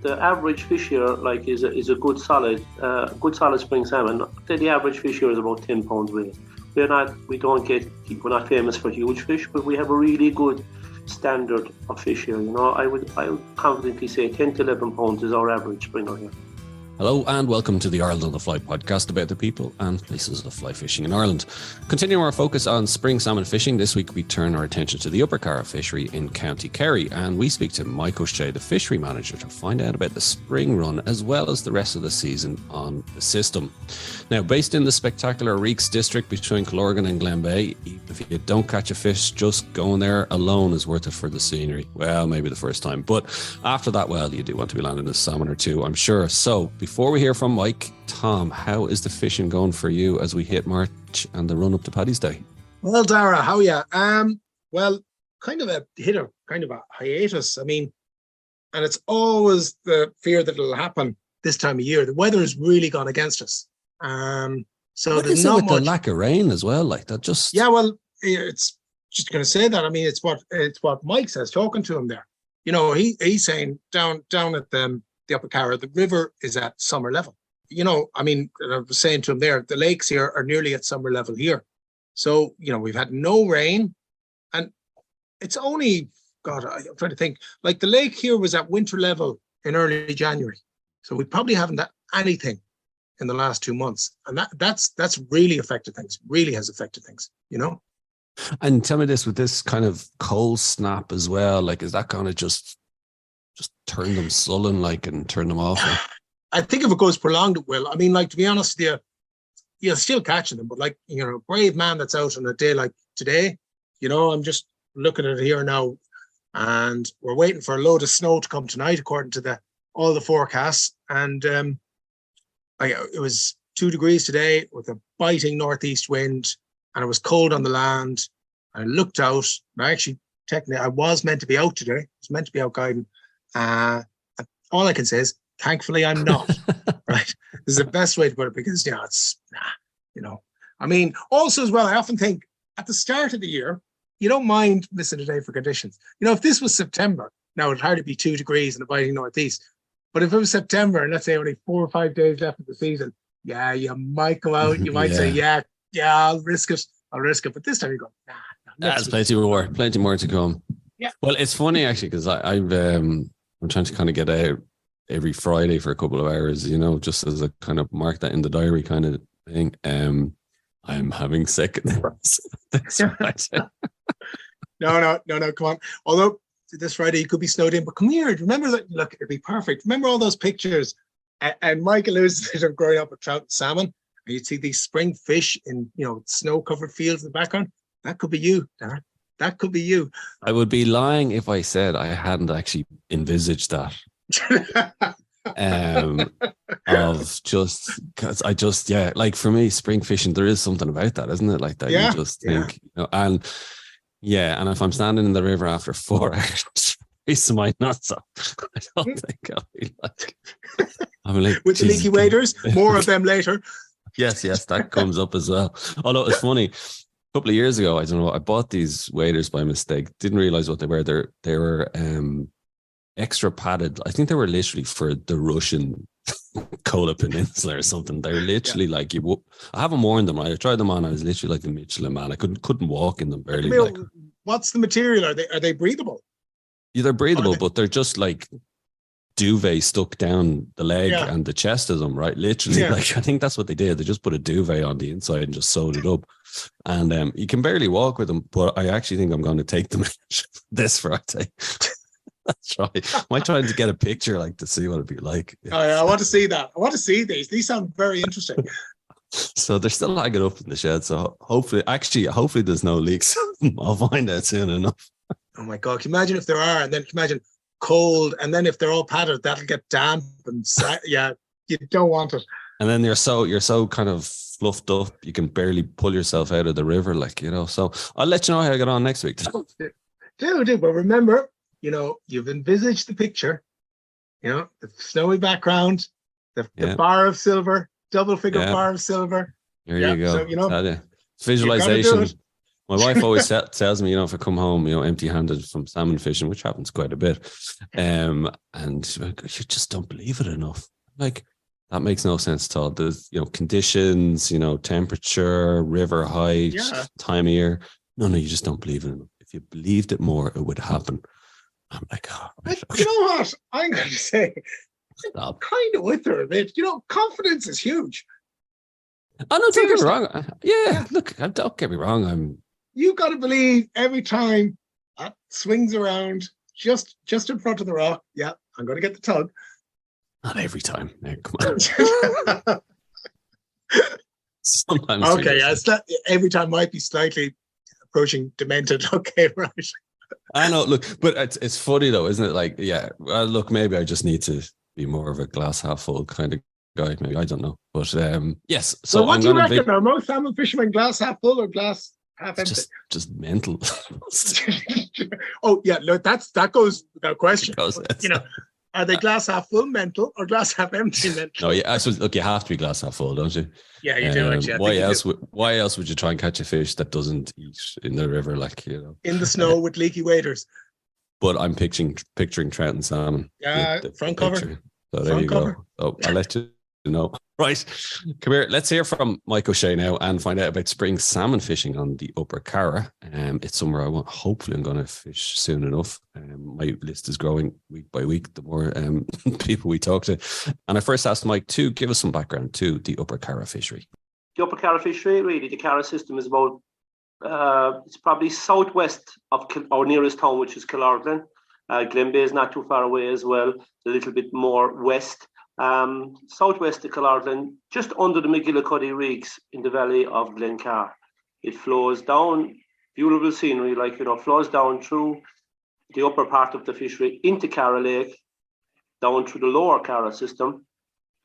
the average fish here is a good solid spring salmon. The average fish here is about 10 pounds weight. We're not famous for huge fish, but we have a really good standard of fish here. I would confidently say 10 to 11 pounds is our average springer here. Hello and welcome to the Ireland on the Fly podcast about the people and places of fly fishing in Ireland. Continuing our focus on spring salmon fishing, this week we turn our attention to the Upper Caragh Fishery in County Kerry, and we speak to Mike O'Shea, the fishery manager, to find out about the spring run as well as the rest of the season on the system. Now, based in the spectacular Reeks district between Killorglin and Glenbeigh, if you don't catch a fish, just going there alone is worth it for the scenery. Well, maybe the first time, but after that, well, you do want to be landing a salmon or two, I'm sure. So before we hear from Mike, Tom, how is the fishing going for you as we hit March and the run up to Paddy's Day? Well, Dara, how are you? Well, kind of a hiatus. I mean, and it's always the fear that it'll happen this time of year. The weather has really gone against us. So what there's is it not with much. The lack of rain as well, like that. Just It's just going to say that. I mean, it's what Mike says. Talking to him there, he's saying down at the Upper Caragh, the river is at summer level. I mean, I was saying to him there, the lakes here are nearly at summer level here. So, we've had no rain, and it's only, God, I'm trying to think, like the lake here was at winter level in early January. So we probably haven't had anything in the last 2 months. And that's really affected things, really has affected things, And tell me this, with this kind of cold snap as well, like, is that going to just turn them sullen, like, and turn them off? Like? I think if it goes prolonged, it will. I mean, like, to be honest with you, you're still catching them, but like, a brave man that's out on a day like today, I'm just looking at it here now, and we're waiting for a load of snow to come tonight, according to all the forecasts. And it was 2 degrees today with a biting northeast wind, and it was cold on the land. I looked out, and technically, I was meant to be out today. I was meant to be out guiding. All I can say is, thankfully, I'm not. Right? This is the best way to put it, because I mean, also as well, I often think at the start of the year, you don't mind missing a day for conditions. If this was September, now it'd hardly be 2 degrees in the biting northeast. But if it was September, and let's say only 4 or 5 days left of the season, yeah, you might go out. You might say, yeah, I'll risk it. But this time you go, nah. That's plenty more to come. Yeah. Well, it's funny actually, because I'm trying to kind of get out every Friday for a couple of hours, just as a kind of mark that in the diary kind of thing. I'm having second. That's right. No, come on. Although this Friday you could be snowed in, but come here. Remember that? Look, it'd be perfect. Remember all those pictures? And Michael alludes to them growing up with trout and salmon, and you'd see these spring fish in snow-covered fields in the background. That could be you, Darren. That could be you. I would be lying if I said I hadn't actually envisaged that. Of just because like for me, spring fishing, there is something about that, isn't it? Like that, you just think, and if I'm standing in the river after 4 hours, it's my nuts up. I don't think I'll be like, with the leaky waders. More of them later. Yes, that comes up as well. Although it's funny, a couple of years ago, I don't know, I bought these waders by mistake. Didn't realize what they were. They were extra padded. I think they were literally for the Russian Kola Peninsula or something. They're literally like I haven't worn them. I tried them on. I was literally like the Michelin man. I couldn't walk in them barely. What's the material? Are they breathable? Yeah, they're breathable, but they're just like duvet stuck down the leg and the chest of them, right? Literally, like I think that's what they did. They just put a duvet on the inside and just sewed it up. And you can barely walk with them, but I actually think I'm going to take them this Friday. That's right. I might try to get a picture, like, to see what it'd be like. Yeah. I want to see that. I want to see these. These sound very interesting. So they're still hanging up in the shed. So hopefully there's no leaks. I'll find out soon enough. Oh my God. Can you imagine if there are, and then imagine cold, and then if they're all padded, that'll get damp and you don't want it. And then you're so kind of fluffed up, you can barely pull yourself out of the river, like, So I'll let you know how I get on next week. Do. But remember, you've envisaged the picture, the snowy background, the bar of silver, double figure bar of silver. Here you go. So, visualization. My wife always tells me, if I come home, empty-handed from salmon fishing, which happens quite a bit, and she's like, you just don't believe it enough. Like, that makes no sense at all. There's, conditions, temperature, river height, time of year. No, you just don't believe it enough. If you believed it more, it would happen. I'm like, right, okay. You know what? I'm going to say, I'm kind of with her a bit. Confidence is huge. Oh, no, don't get me wrong. Yeah, look, don't get me wrong. You got to believe every time that swings around just in front of the rock. Yeah, I'm going to get the tug. Not every time. Yeah, come on. Sometimes. Okay, every time might be slightly approaching demented. Okay, right. I know. Look, but it's funny though, isn't it? Like, yeah. Well, look, maybe I just need to be more of a glass half full kind of guy. Maybe I don't know. But yes. So what do you reckon? Are most salmon fishermen glass half full or glass half empty? Just mental. Oh yeah, look, that goes without question. Are they glass half full mental or glass half empty mental? No, yeah. So look, you have to be glass half full, don't you? Yeah, you do. Actually, why else would you try and catch a fish that doesn't eat in the river, in the snow with leaky waders? But I'm picturing trout and salmon. Yeah, front cover. So there you go. Oh, I'll let you know. Right, come here. Let's hear from Mike O'Shea now and find out about spring salmon fishing on the Upper Caragh. It's somewhere hopefully I'm going to fish soon enough. My list is growing week by week, the more people we talk to. And I first asked Mike to give us some background to the Upper Caragh Fishery. The Upper Caragh Fishery, really, the Caragh system is about, it's probably southwest of our nearest town, which is Killorglin. Glenbeigh is not too far away as well, a little bit more west. Southwest of Killorglin, just under the McGillicuddy Reeks in the valley of Glencar. It flows down, beautiful scenery, flows down through the upper part of the fishery into Caragh Lake, down through the lower Caragh system,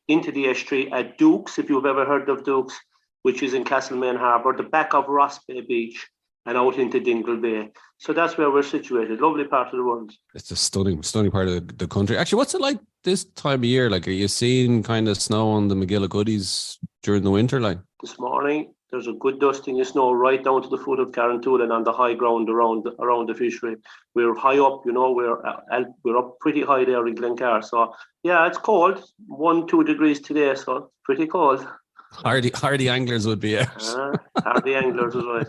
into the estuary at Dukes, if you've ever heard of Dukes, which is in Castlemaine Harbour, the back of Ross Bay Beach, and out into Dingle Bay. So that's where we're situated. Lovely part of the world. It's a stunning part of the country. Actually, what's it like this time of year? Like, are you seeing kind of snow on the McGillicuddies during the winter? Like this morning, there's a good dusting of snow right down to the foot of Carrantoolan on the high ground around the fishery. We're high up, we're up pretty high there in Glencar. So yeah, it's cold, 1-2 degrees today, so it's pretty cold. Hardy anglers would be out. Hardy anglers is right.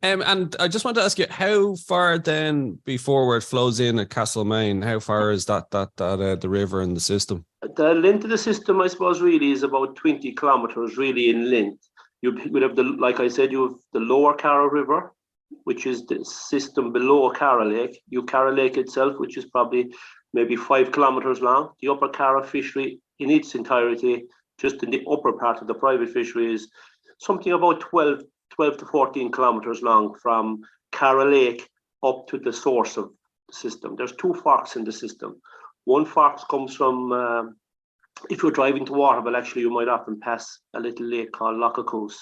And I just want to ask you, how far then before it flows in at Castlemaine, how far is that the river and the system? The length of the system, I suppose, really is about 20 kilometres really in length. You would have like I said, you have the lower Caragh River, which is the system below Caragh Lake. You have Caragh Lake itself, which is probably maybe 5 kilometres long. The Upper Caragh Fishery in its entirety, just in the upper part of the private fishery, is something about 12 to 14 kilometres long from Caragh Lake up to the source of the system. There's 2 forks in the system. One fork comes from, if you're driving to Waterville, actually you might often pass a little lake called Lochacoose.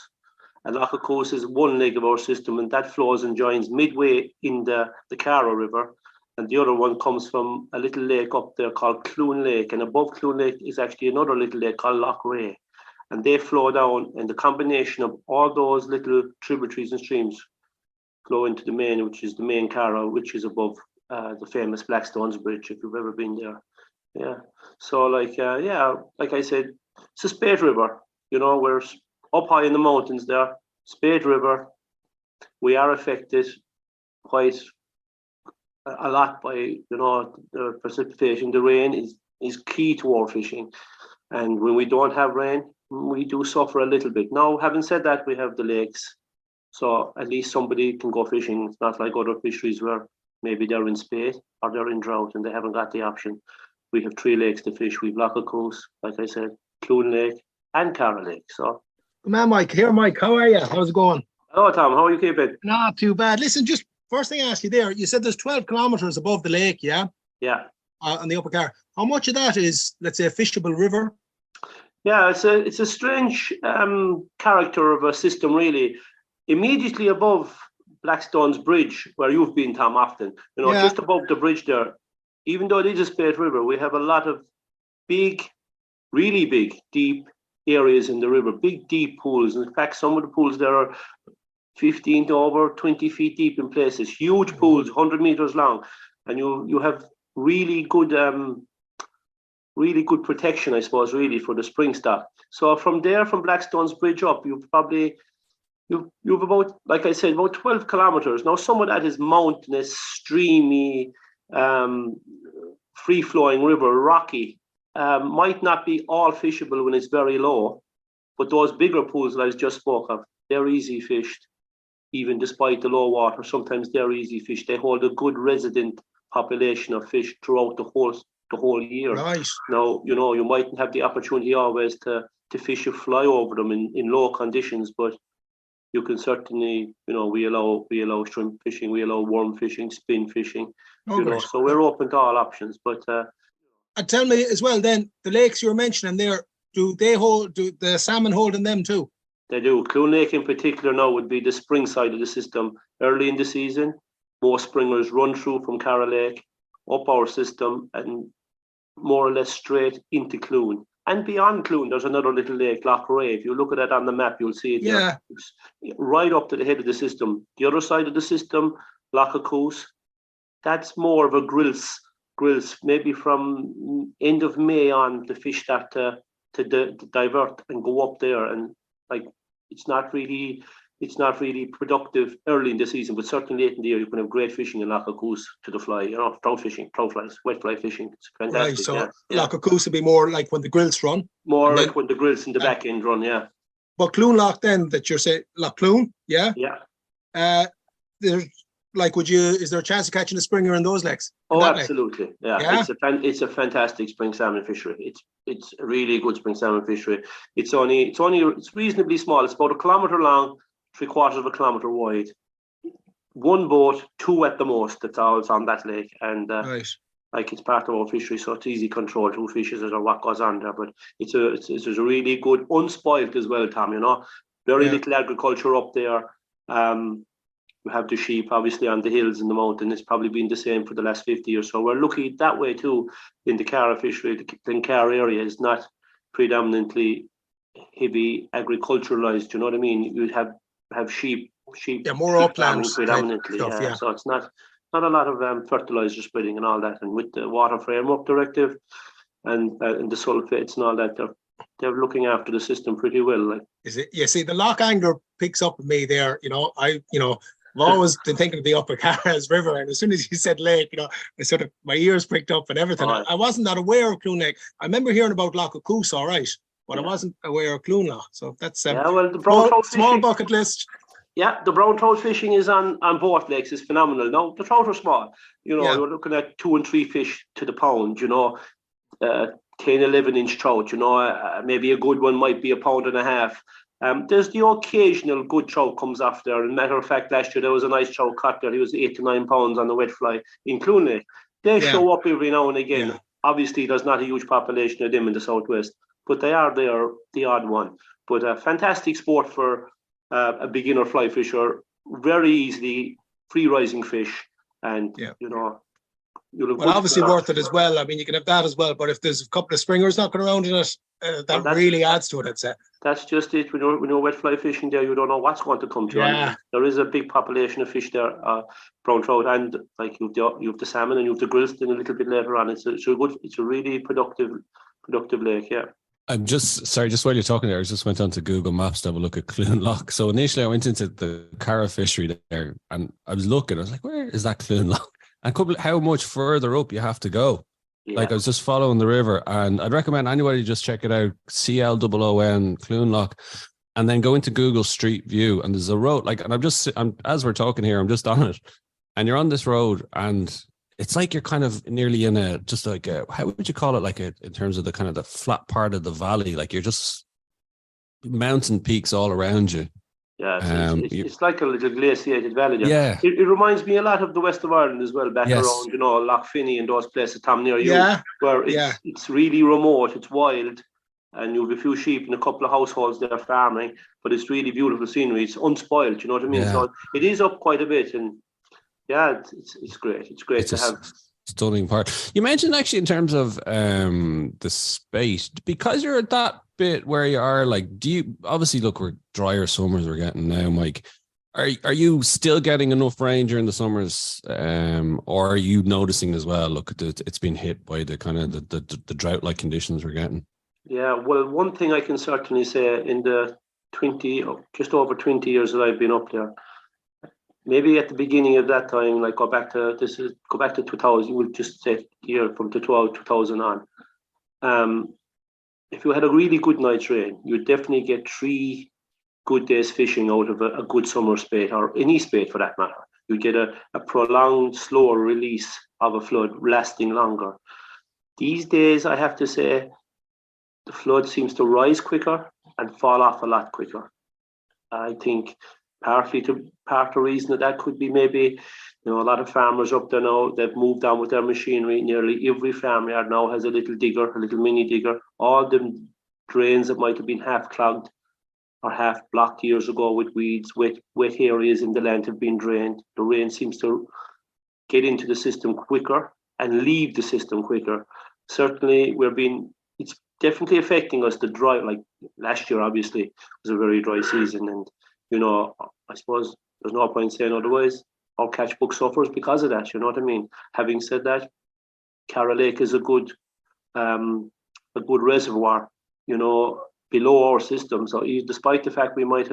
And Lochacoose is one leg of our system, and that flows and joins midway in the Caragh River. And the other one comes from a little lake up there called Clune Lake. And above Clune Lake is actually another little lake called Loch Ray. And they flow down, and the combination of all those little tributaries and streams flow into the main, which is the main Caragh, which is above the famous Blackstones Bridge, if you've ever been there. Yeah. So like I said, it's a spade river. We're up high in the mountains there. Spade River. We are affected quite a lot by the precipitation. The rain is key to our fishing, and when we don't have rain, we do suffer a little bit. Now, having said that, we have the lakes, so at least somebody can go fishing. It's not like other fisheries where maybe they're in spate or they're in drought and they haven't got the option. We have 3 lakes to fish. We've Lochacoose, like I said, Clune Lake and Caragh Lake. So, good man, Mike. Here, Mike. How are you? How's it going? Hello, Tom. How are you keeping? Not too bad. Listen, just first thing I ask you there, you said there's 12 kilometres above the lake, yeah? Yeah. On the Upper Caragh. How much of that is, let's say, a fishable river? Yeah, it's a strange character of a system, really. Immediately above Blackstone's Bridge, where you've been, Tom, often, just above the bridge there, even though it is a spade river, we have a lot of big, really big, deep areas in the river, big, deep pools. In fact, some of the pools there are 15 to over 20 feet deep in places, huge pools, 100 meters long, and you have really good protection, I suppose, really, for the spring stock. So from there, from Blackstone's Bridge up, you've about, like I said, about 12 kilometers. Now, some of that is mountainous, streamy, free-flowing river, rocky. Might not be all fishable when it's very low, but those bigger pools that I just spoke of, they're easy fished, even despite the low water. Sometimes they're easy fished. They hold a good resident population of fish throughout the whole year. Right. Now, you mightn't have the opportunity always to fish a fly over them in low conditions, but you can certainly, we allow shrimp fishing, we allow worm fishing, spin fishing, so we're open to all options. But and tell me as well, then, the lakes you were mentioning there, do the salmon hold in them too? They do. Clune Lake in particular now would be the spring side of the system. Early in the season, most springers run through from Caragh Lake, up our system, and more or less straight into Clune. And beyond Clune, there's another little lake, Loch Ray. If you look at it on the map, you'll see it there. It's right up to the head of the system. The other side of the system, Loch Coos, that's more of a grilse, maybe from end of May on, the fish start to divert and go up there. And it's not really productive early in the season, but certainly late in the year, you can have great fishing in Loch Coos to the fly, trout fishing, trout flies, wet fly fishing. It's fantastic. Right, so Loch Coos would be more like when the grilse run. More like when the grilse in the back end run, yeah. But Clune Loch then, that you're saying, Loch Clune, yeah? Yeah. Is there a chance of catching a springer in those lakes? Oh, absolutely. Yeah. It's a fantastic spring salmon fishery. It's a really good spring salmon fishery. It's reasonably small. It's about 1 kilometer long, 3/4 of a kilometer wide. One boat, 2 at the most. That's all it's on that lake. And right. It's part of our fishery, so it's easy control who fishes it or what goes on there. But it's a really good, unspoilt as well, Tom. Very little agriculture up there. We have the sheep, obviously, on the hills and the mountain. It's probably been the same for the last 50 years. So we're lucky that way too. In the Caragh fishery, the Glencaragh area is not predominantly heavy agriculturalized. You know what I mean? You'd have sheep. Yeah, more upland predominantly. Stuff, yeah. So it's not a lot of fertilizer spreading and all that. And with the water framework directive and the sulfates and all that, they're looking after the system pretty well. Is it? You see, the loch angler picks up with me there. I've always been thinking of the Upper Caragh River, and as soon as you said lake, I sort of, my ears pricked up and everything. I wasn't that aware of Clune Lake. I remember hearing about Loch Coos, all right, but I wasn't aware of Clune Loch. So that's the brown trout small bucket list. Yeah, the brown trout fishing is on both lakes is phenomenal. Now the trout are small. You're looking at 2 and 3 fish to the pound. 10, 11-inch trout. Maybe a good one might be 1.5 pounds. There's the occasional good trout comes off there. As a matter of fact, last year there was a nice trout caught there. He was 8 to 9 pounds on the wet fly in Clune Lake. They show up every now and again. Yeah. Obviously, there's not a huge population of them in the southwest, but they are there, the odd one. But a fantastic sport for a beginner fly fisher. Very easily free rising fish, and obviously worth it as well. I mean, you can have that as well, but if there's a couple of springers knocking around in it, that really adds to it, I'd say. That's just it. When you're wet fly fishing there, you don't know what's going to come to you. Yeah. There is a big population of fish there, brown trout, and you have the salmon and you have the grilse then a little bit later on. It's a really productive lake, yeah. I'm just while you're talking there, I just went on to Google Maps to have a look at Clune Loch. So initially I went into the Caragh Fishery there and I was like, where is that Clune Loch? And how much further up you have to go. Yeah. I was just following the river, and I'd recommend anybody just check it out, CLOON, Clune Loch, and then go into Google Street View, and there's a road, and as we're talking here, I'm just on it, and you're on this road, and it's like you're kind of nearly in how would you call it, in terms of the kind of the flat part of the valley, like you're just mountain peaks all around you. Yeah, it's like a little glaciated valley. Yeah. It reminds me a lot of the west of Ireland as well, back around, Loch Finney and those places, Tom, near you, where it's really remote, it's wild, and you have a few sheep and a couple of households there farming, but it's really beautiful scenery. It's unspoiled, you know what I mean? Yeah. So it is up quite a bit, and it's great. It's great to have. Stunning part. You mentioned actually in terms of the space, because you're at that bit where you are, do you obviously look, we're drier summers we're getting now, Mike. Are you still getting enough rain during the summers, or are you noticing as well? Look, it's been hit by the kind of the drought-like conditions we're getting. Yeah, well, one thing I can certainly say in the just over 20 years that I've been up there, maybe at the beginning of that time, like go back to 2000, you would just say year from 2000 on. If you had a really good night's rain, you'd definitely get 3 good days fishing out of a good summer spate, or any spate for that matter. You get a prolonged, slower release of a flood lasting longer. These days, I have to say, the flood seems to rise quicker and fall off a lot quicker. I think part of the reason that could be maybe, a lot of farmers up there now, they've moved on with their machinery. Nearly every farmyard now has a little digger, a little mini digger. All the drains that might have been half clogged or half blocked years ago with weeds, wet areas in the land have been drained. The rain seems to get into the system quicker and leave the system quicker. Certainly, it's definitely affecting us. The dry, like last year, obviously, was a very dry season, and I suppose there's no point saying otherwise. Our catch book suffers because of that. You know what I mean? Having said that, Caragh Lake is a good reservoir, below our system. So despite the fact we might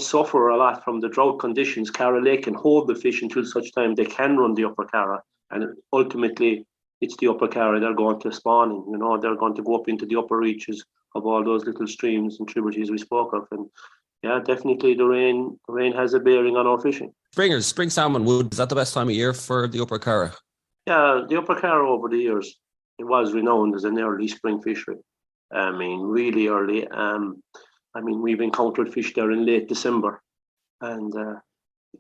suffer a lot from the drought conditions, Caragh Lake can hold the fish until such time they can run the Upper Caragh, and ultimately it's the Upper Caragh they're going to spawn in. They're going to go up into the upper reaches of all those little streams and tributaries we spoke of. And yeah, definitely the rain has a bearing on our fishing. Spring salmon, is that the best time of year for the Upper Caragh? Yeah, the Upper Caragh over the years, it was renowned as an early spring fishery. I mean, really early. We've encountered fish there in late December, and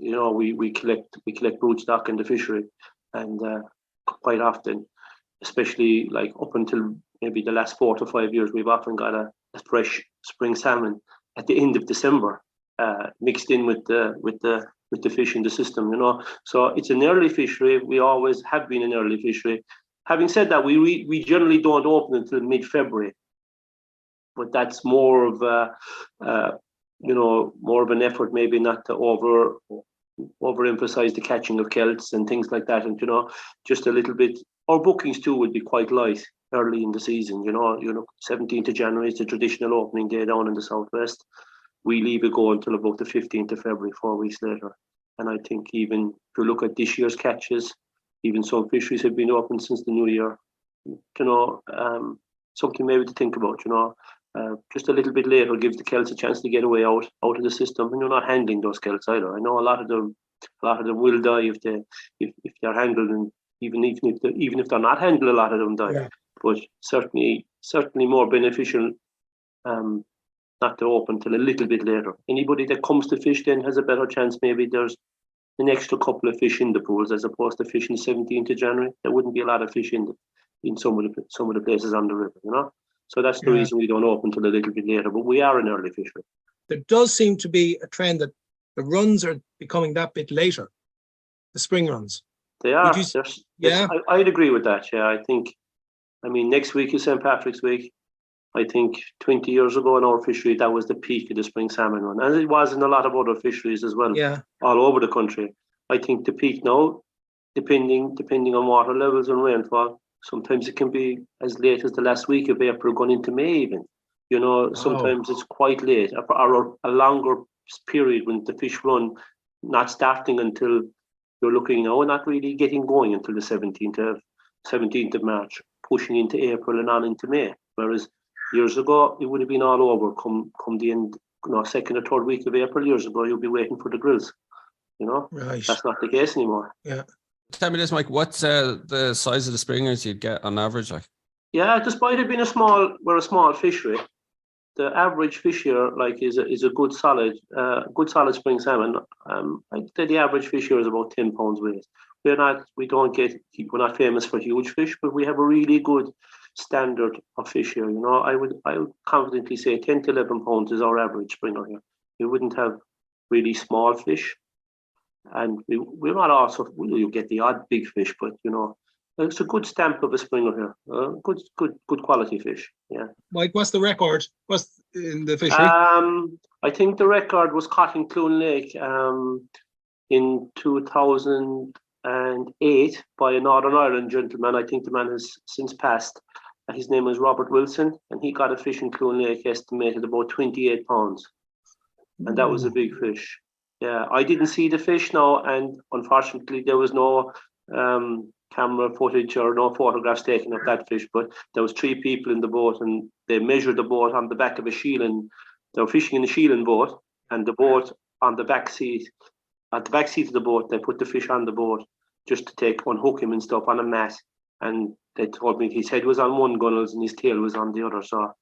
we collect broodstock in the fishery, and quite often, especially like up until maybe the last 4 to 5 years, we've often got a fresh spring salmon at the end of December, mixed in with the fish in the system. So it's an early fishery. We always have been an early fishery. Having said that, we generally don't open until mid-February. But that's more of an effort, maybe not to overemphasize the catching of kelts and things like that, and just a little bit. Our bookings too would be quite light early in the season. 17th of January is the traditional opening day down in the southwest. We leave it go until about the 15th of February, 4 weeks later. And I think even if you look at this year's catches, even some fisheries have been open since the new year. Something maybe to think about. Just a little bit later gives the kelts a chance to get away out of the system, and you're not handling those kelts either. I know a lot of them will die if they're handled, and even if they're not handled, a lot of them die. Yeah. But certainly more beneficial not to open till a little bit later. Anybody that comes to fish then has a better chance. Maybe there's an extra couple of fish in the pools as opposed to fishing 17th of January. There wouldn't be a lot of fish in some of the places on the river, So that's the reason we don't open till a little bit later, but we are an early fishery. There does seem to be a trend that the runs are becoming that bit later, the spring runs. They are. I'd agree with that, yeah. Next week is St. Patrick's Week. I think 20 years ago in our fishery, that was the peak of the spring salmon run. And it was in a lot of other fisheries as well, all over the country. I think the peak now, depending on water levels and rainfall, sometimes it can be as late as the last week of April going into May even. Sometimes it's quite late, or a longer period when the fish run not starting until you're looking now, not really getting going until the 17th of March, pushing into April and on into May. Whereas years ago, it would have been all over come the end, second or third week of April. Years ago, you'll be waiting for the grilse. Right. That's not the case anymore. Yeah. Tell me this, Mike. What's the size of the springers you'd get on average? Yeah, despite it being we're a small fishery, the average fish here is a good solid spring salmon. I'd say the average fish here is about 10 pounds weight. We're not famous for huge fish, but we have a really good standard of fish here. I would confidently say 10 to 11 pounds is our average springer here. We wouldn't have really small fish. And we're not also, you get the odd big fish, but it's a good stamp of a springer here. Good quality fish. Yeah. Mike, what's the record? What's in the fishery? I think the record was caught in Clune Lake in 2008 by a Northern Ireland gentleman. I think the man has since passed. His name is Robert Wilson, and he got a fish in Clune Lake estimated about 28 pounds. And that was a big fish. Yeah, I didn't see the fish now, and unfortunately there was no camera footage or no photographs taken of that fish, but there was 3 people in the boat, and they measured the boat on the back of a sheeling. They were fishing in a sheeling boat, and the boat on the back seat, at the back seat of the boat, they put the fish on the boat just to unhook him and stuff on a mat. And they told me his head was on one gunnels and his tail was on the other. So,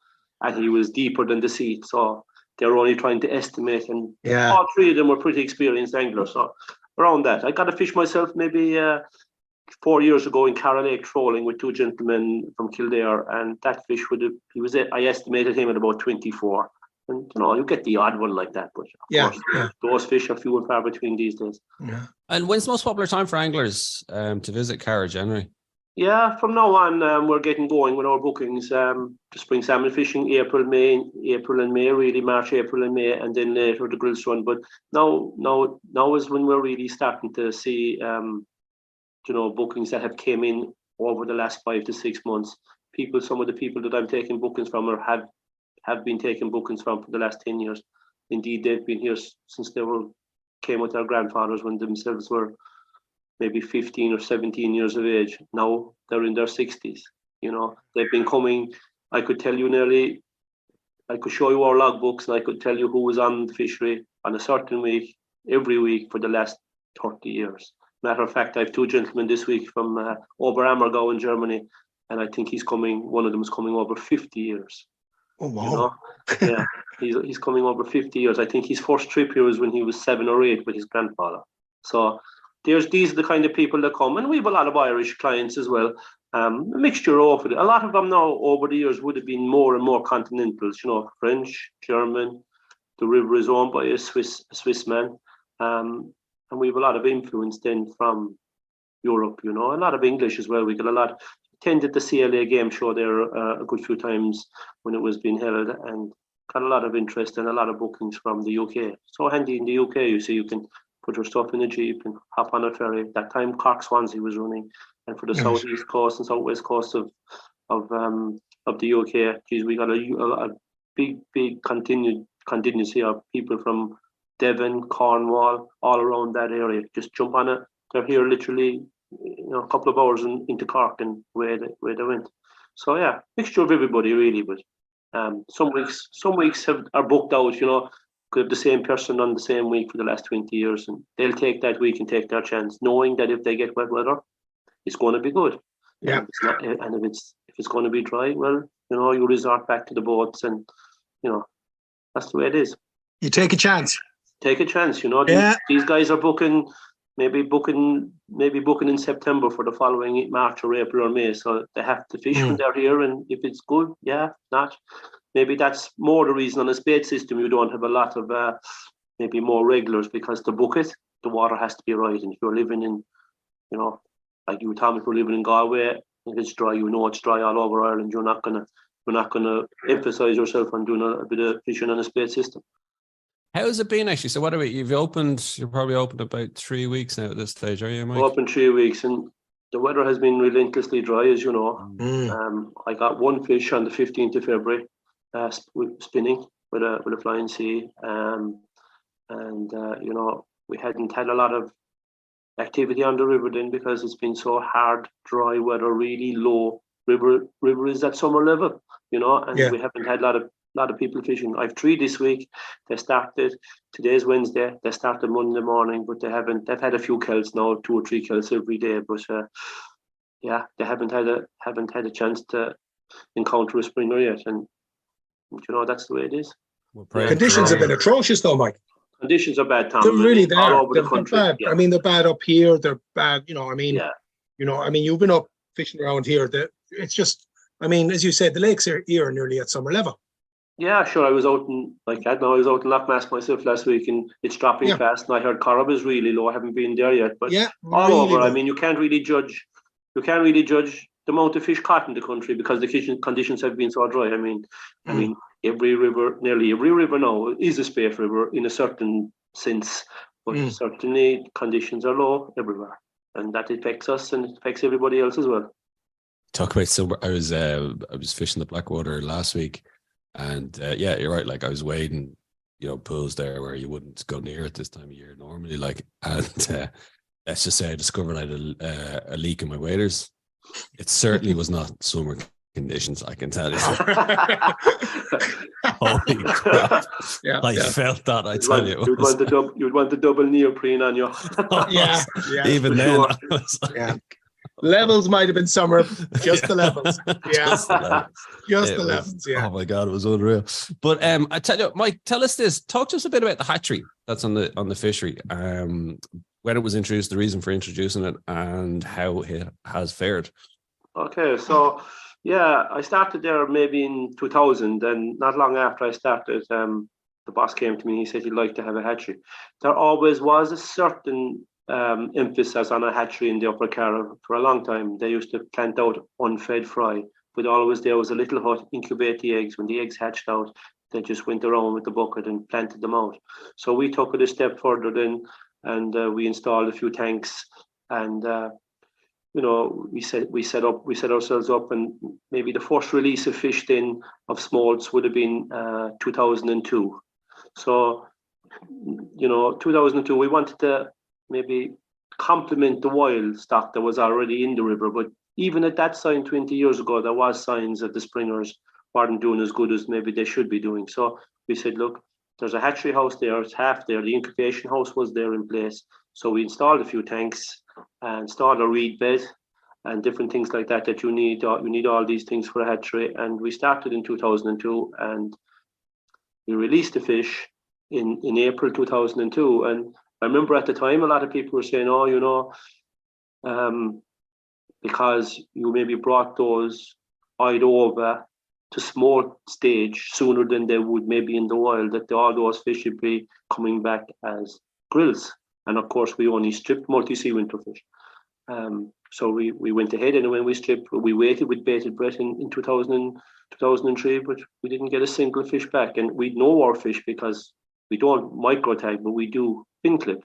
and he was deeper than the seat. So they were only trying to estimate. And all 3 of them were pretty experienced anglers. So around that, I got a fish myself maybe 4 years ago in Caragh Lake trolling with 2 gentlemen from Kildare. And that fish I estimated him at about 24. And you get the odd one like that, but of course, those fish are few and far between these days. Yeah. And when's the most popular time for anglers to visit Caragh generally? Yeah, from now on, we're getting going with our bookings. The spring salmon fishing, April and May, really March, April and May, and then later the grilse run. But now is when we're really starting to see, bookings that have came in over the last 5 to 6 months. Some of the people that I'm taking bookings from have been taking bookings from for the last 10 years. Indeed, they've been here since came with their grandfathers when themselves were maybe 15 or 17 years of age. Now they're in their 60s. They've been coming. I could show you our logbooks, and I could tell you who was on the fishery on a certain week, every week for the last 30 years. Matter of fact, I have 2 gentlemen this week from Upper Caragh in Germany, and I think one of them is coming over 50 years. Oh, wow. Yeah, he's coming over 50 years. I think his first trip here was when he was 7 or 8 with his grandfather. So these are the kind of people that come, and we have a lot of Irish clients as well. A mixture of it. A lot of them now over the years would have been more and more continentals, French, German. The river is owned by a Swiss man. And we have a lot of influence then from Europe, a lot of English as well. We get a lot. Attended the CLA game show there a good few times when it was being held, and got a lot of interest and a lot of bookings from the UK. So handy in the UK, you can put your stuff in a jeep and hop on a ferry. That time Cork Swansea was running, and for the southeast coast and southwest coast of the UK, we got a big contingency of people from Devon, Cornwall, all around that area. Just jump on it. They're here literally a couple of hours into Cork and where they went. So yeah, mixture of everybody really. But some weeks are booked out. Could have the same person on the same week for the last 20 years, and they'll take that week and take their chance, knowing that if they get wet weather, it's going to be good. Yeah. And if it's going to be dry, well, you resort back to the boats, and that's the way it is. You take a chance. Take a chance. These guys are booking. Maybe booking in September for the following March or April or May. So they have to fish when they're here, and if it's good, not. Maybe that's more the reason on a spade system you don't have a lot of maybe more regulars, because to book it, the water has to be right. And if you're living in, like you, Tom, if you're living in Galway, if it's dry, it's dry all over Ireland. You're not gonna emphasise yourself on doing a bit of fishing on a spade system. How's it been actually? So what about you're probably opened about 3 weeks now at this stage, are you, Mike? Open 3 weeks, and the weather has been relentlessly dry, as you know. I got 1 fish on the 15th of February, spinning with a flying sea, we hadn't had a lot of activity on the river then because it's been so hard, dry weather, really low. River is at summer level, and we haven't had a lot of people fishing. I've 3 this week. They started, today's Wednesday, they started Monday morning, but they've had a few kells now, 2 or 3 kells every day, but they haven't had a chance to encounter a springer yet, and that's the way it is. Conditions have been atrocious though, Mike. Conditions are bad, Tom. They're really there. All over they're the country. Bad. Yeah. I mean, they're bad up here. They're bad, you've been up fishing around here. It's just, as you said, the lakes here are nearly at summer level. Yeah, sure. I was out in I was out in Lochmask myself last week, and it's dropping fast. And I heard Caragh is really low. I haven't been there yet, but all over. Low. You can't really judge. You can't really judge the amount of fish caught in the country because the conditions have been so dry. nearly every river now is a spate river in a certain sense, but certainly conditions are low everywhere, and that affects us and it affects everybody else as well. Talk about silver. I was fishing the Blackwater last week, and yeah, you're right. Like I was wading, pools there where you wouldn't go near at this time of year normally. Like, and let's just say I discovered I had a leak in my waders. It certainly was not summer conditions, I can tell you. Holy crap! I felt that. I tell you, you'd want the double neoprene on you. Even then, sure. I was like, levels might have been summer, just the levels. Just the levels. Yeah. Oh my God, it was unreal. But I tell you, Mike, tell us this. Talk to us a bit about the hatchery that's on the fishery. When it was introduced, the reason for introducing it, and how it has fared. Okay, so yeah, I started there maybe in 2000, and not long after I started, the boss came to me and he said he'd like to have a hatchery. There always was a certain emphasis on a hatchery in the Upper Caragh for a long time. They used to plant out unfed fry, but always there was a little hut, incubate the eggs. When the eggs hatched out, they just went around with the bucket and planted them out. So we took it a step further then, and we installed a few tanks, and we set ourselves up, and maybe the first release of fish then of smolts would have been 2002. So 2002 we wanted to maybe complement the wild stock that was already in the river, but even at that sign 20 years ago there was signs that the springers weren't doing as good as maybe they should be doing. So we said, look, there's a hatchery house there, it's half there, the incubation house was there in place, so we installed a few tanks and installed a reed bed and different things like that you need. You need all these things for a hatchery, and we started in 2002, and we released the fish in April 2002. And I remember at the time a lot of people were saying, because you maybe brought those eyed over to small stage sooner than they would maybe in the wild, that all those fish would be coming back as grilse. And of course we only stripped multi-sea winterfish. So we went ahead, and when we stripped, we waited with bated breath in 2003, but we didn't get a single fish back. And we know our fish because we don't micro tag, but we do fin clip.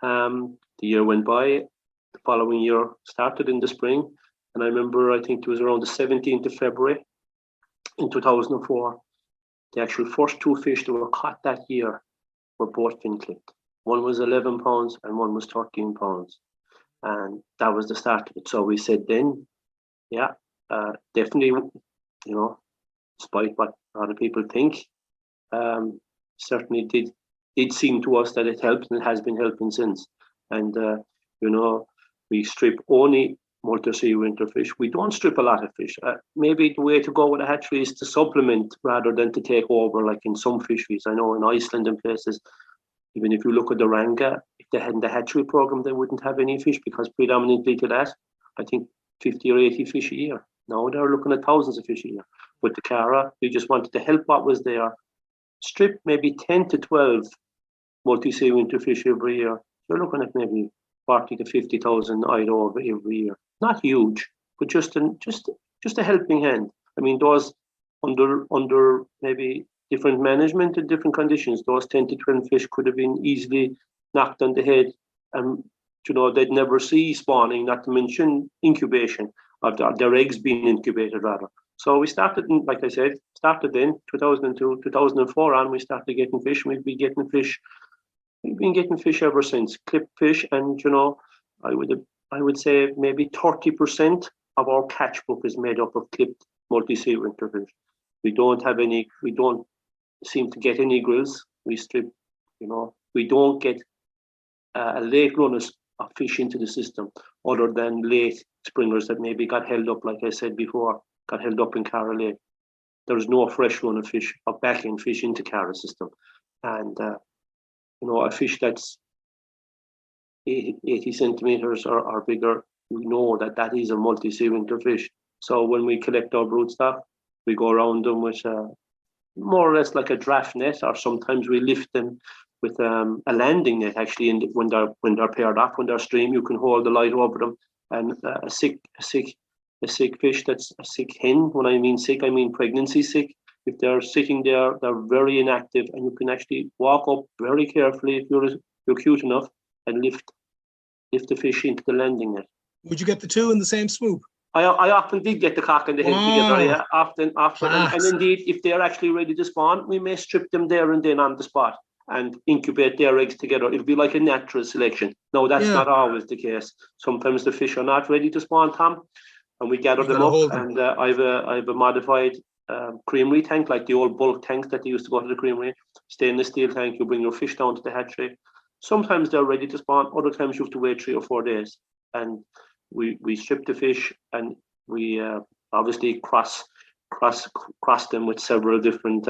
The year went by, the following year started in the spring, and I remember, I think it was around the 17th of February in 2004, the actual first two fish that were caught that year were both fin clipped. One was 11 pounds and one was 13 pounds. And that was the start of it. So we said then, definitely, despite what other people think, certainly did seem to us that it helped, and it has been helping since. And, we strip only multi-sea winterfish. We don't strip a lot of fish. Maybe the way to go with a hatchery is to supplement rather than to take over, like in some fisheries. I know in Iceland and places, even if you look at the Ranga, if they hadn't a hatchery program, they wouldn't have any fish, because predominantly to that, I think 50 or 80 fish a year. Now they're looking at thousands of fish a year. With the Caragh, we just wanted to help what was there. Strip maybe 10 to 12 multi-sea winterfish every year. You're looking at maybe 40 to 50,000 eyed over every year. Not huge, but just a helping hand. I mean, those under maybe different management and different conditions, those 10 to 12 fish could have been easily knocked on the head, and they'd never see spawning, not to mention incubation of their eggs being incubated rather. So we started, like I said, then 2002, 2004 on, we started getting fish. We've been getting fish ever since, clipped fish, and I would say maybe 30% of our catch book is made up of clipped multi-sea winterfish. We don't seem to get any grills. We strip, we don't get a late run of fish into the system, other than late springers that maybe got held up, like I said before, got held up in Caragh Lake. There's no fresh run of fish, of back-end fish into Caragh system. And, a fish that's 80 centimeters or bigger, we know that is a multi-sea winterfish. So when we collect our broodstock, we go around them with more or less like a draft net, or sometimes we lift them with a landing net. Actually, when they're paired off, when they're stream, you can hold the light over them. And a sick fish, that's a sick hen. When I mean sick, I mean pregnancy sick. if they're sitting there, they're very inactive, and you can actually walk up very carefully if you're cute enough and lift the fish into the landing net. Would you get the two in the same swoop? I often did get the cock and the hen together, yeah, often. And indeed, if they're actually ready to spawn, we may strip them there and then on the spot and incubate their eggs together. It'll be like a natural selection. No, that's not always the case. Sometimes the fish are not ready to spawn, Tom, and we gather them up. And I have a modified creamery tank, like the old bulk tanks that they used to go to the creamery. Stainless steel tank. You bring your fish down to the hatchery. Sometimes they're ready to spawn. Other times you have to wait 3 or 4 days. And we strip the fish, and we obviously cross them with several different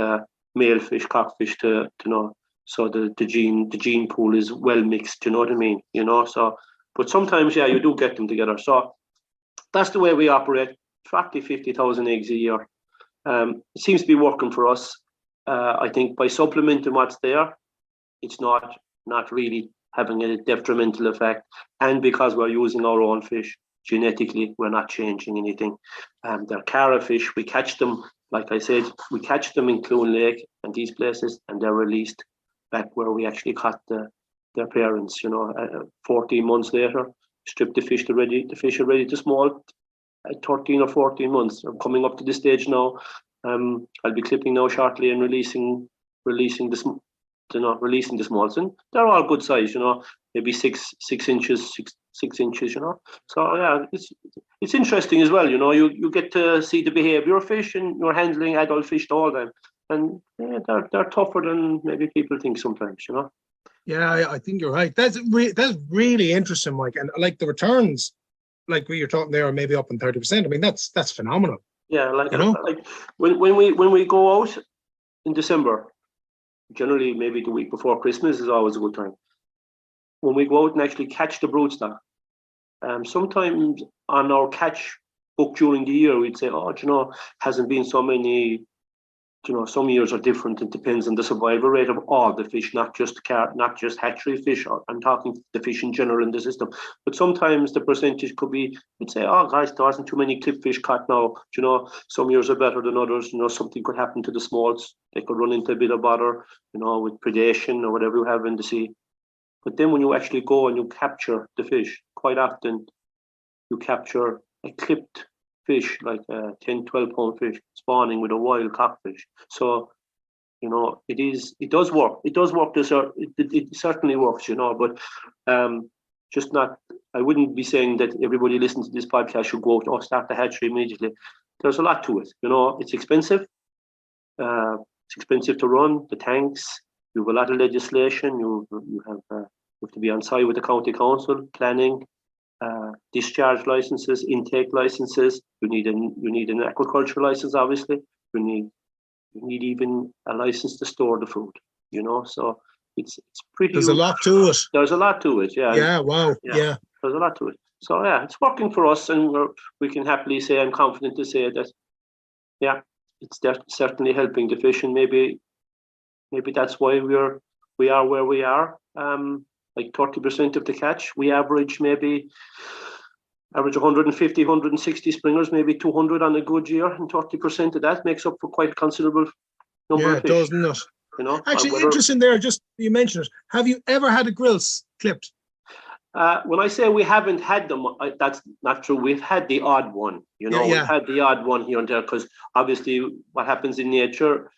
male fish, cockfish to know. So the gene pool is well mixed. You know what I mean? So, but sometimes you do get them together. So that's the way we operate. 50,000 eggs a year. It seems to be working for us. I think by supplementing what's there, it's not really having a detrimental effect, and because we're using our own fish genetically, we're not changing anything. They're Caragh fish. We catch them, like I said, we catch them in Clune Lake and these places, and they're released back where we actually caught their parents. 14 months later, strip the fish. The fish are ready to smolt at 13 or 14 months. I'm coming up to the stage now. I'll be clipping now shortly and releasing the releasing the smolts, and they're all good size, maybe 6 inches, 6 inches, So yeah, it's interesting as well, you get to see the behavior of fish, and you're handling adult fish the whole time, and they're tougher than maybe people think sometimes, Yeah, I think you're right. That's really interesting, Mike, and like the returns, like we were talking there, are maybe up in 30%. I mean, that's phenomenal. Yeah, like when we go out in December. Generally, maybe the week before Christmas is always a good time. When we go out and actually catch the broodstock, sometimes on our catch book during the year, we'd say, hasn't been so many, some years are different. It depends on the survival rate of all the fish, not just hatchery fish. I'm talking the fish in general in the system. But sometimes the percentage could be, we'd say, guys, there wasn't too many clip fish caught now. Some years are better than others. Something could happen to the smolts. They could run into a bit of bother, with predation or whatever you have in the sea. But then when you actually go and you capture the fish, quite often you capture a clipped fish, like a 10, 12-pound fish spawning with a wild cockfish. So, it does work. It does work. It certainly works, but just not, I wouldn't be saying that everybody listening to this podcast should go out or start the hatchery immediately. There's a lot to it. It's expensive. It's expensive to run the tanks. You have a lot of legislation. You have to be on site with the county council, planning, discharge licenses, intake licenses. You need an aquaculture license, obviously. You need even a license to store the food. So it's pretty. There's a lot to it. There's a lot to it. Yeah. Yeah. Wow. Yeah. There's a lot to it. So yeah, it's working for us, and we can happily say, I'm confident to say that, yeah, it's certainly helping the fish, and maybe that's why we are where we are. Like 30% of the catch, we average 150, 160 springers, maybe 200 on a good year, and 30% of that makes up for quite a considerable number of fish. Yeah, doesn't it? Actually, interesting there, just you mentioned it. Have you ever had a grilse clipped? When I say we haven't had them, that's not true. We've had the odd one, We've had the odd one here and there, because obviously what happens in nature,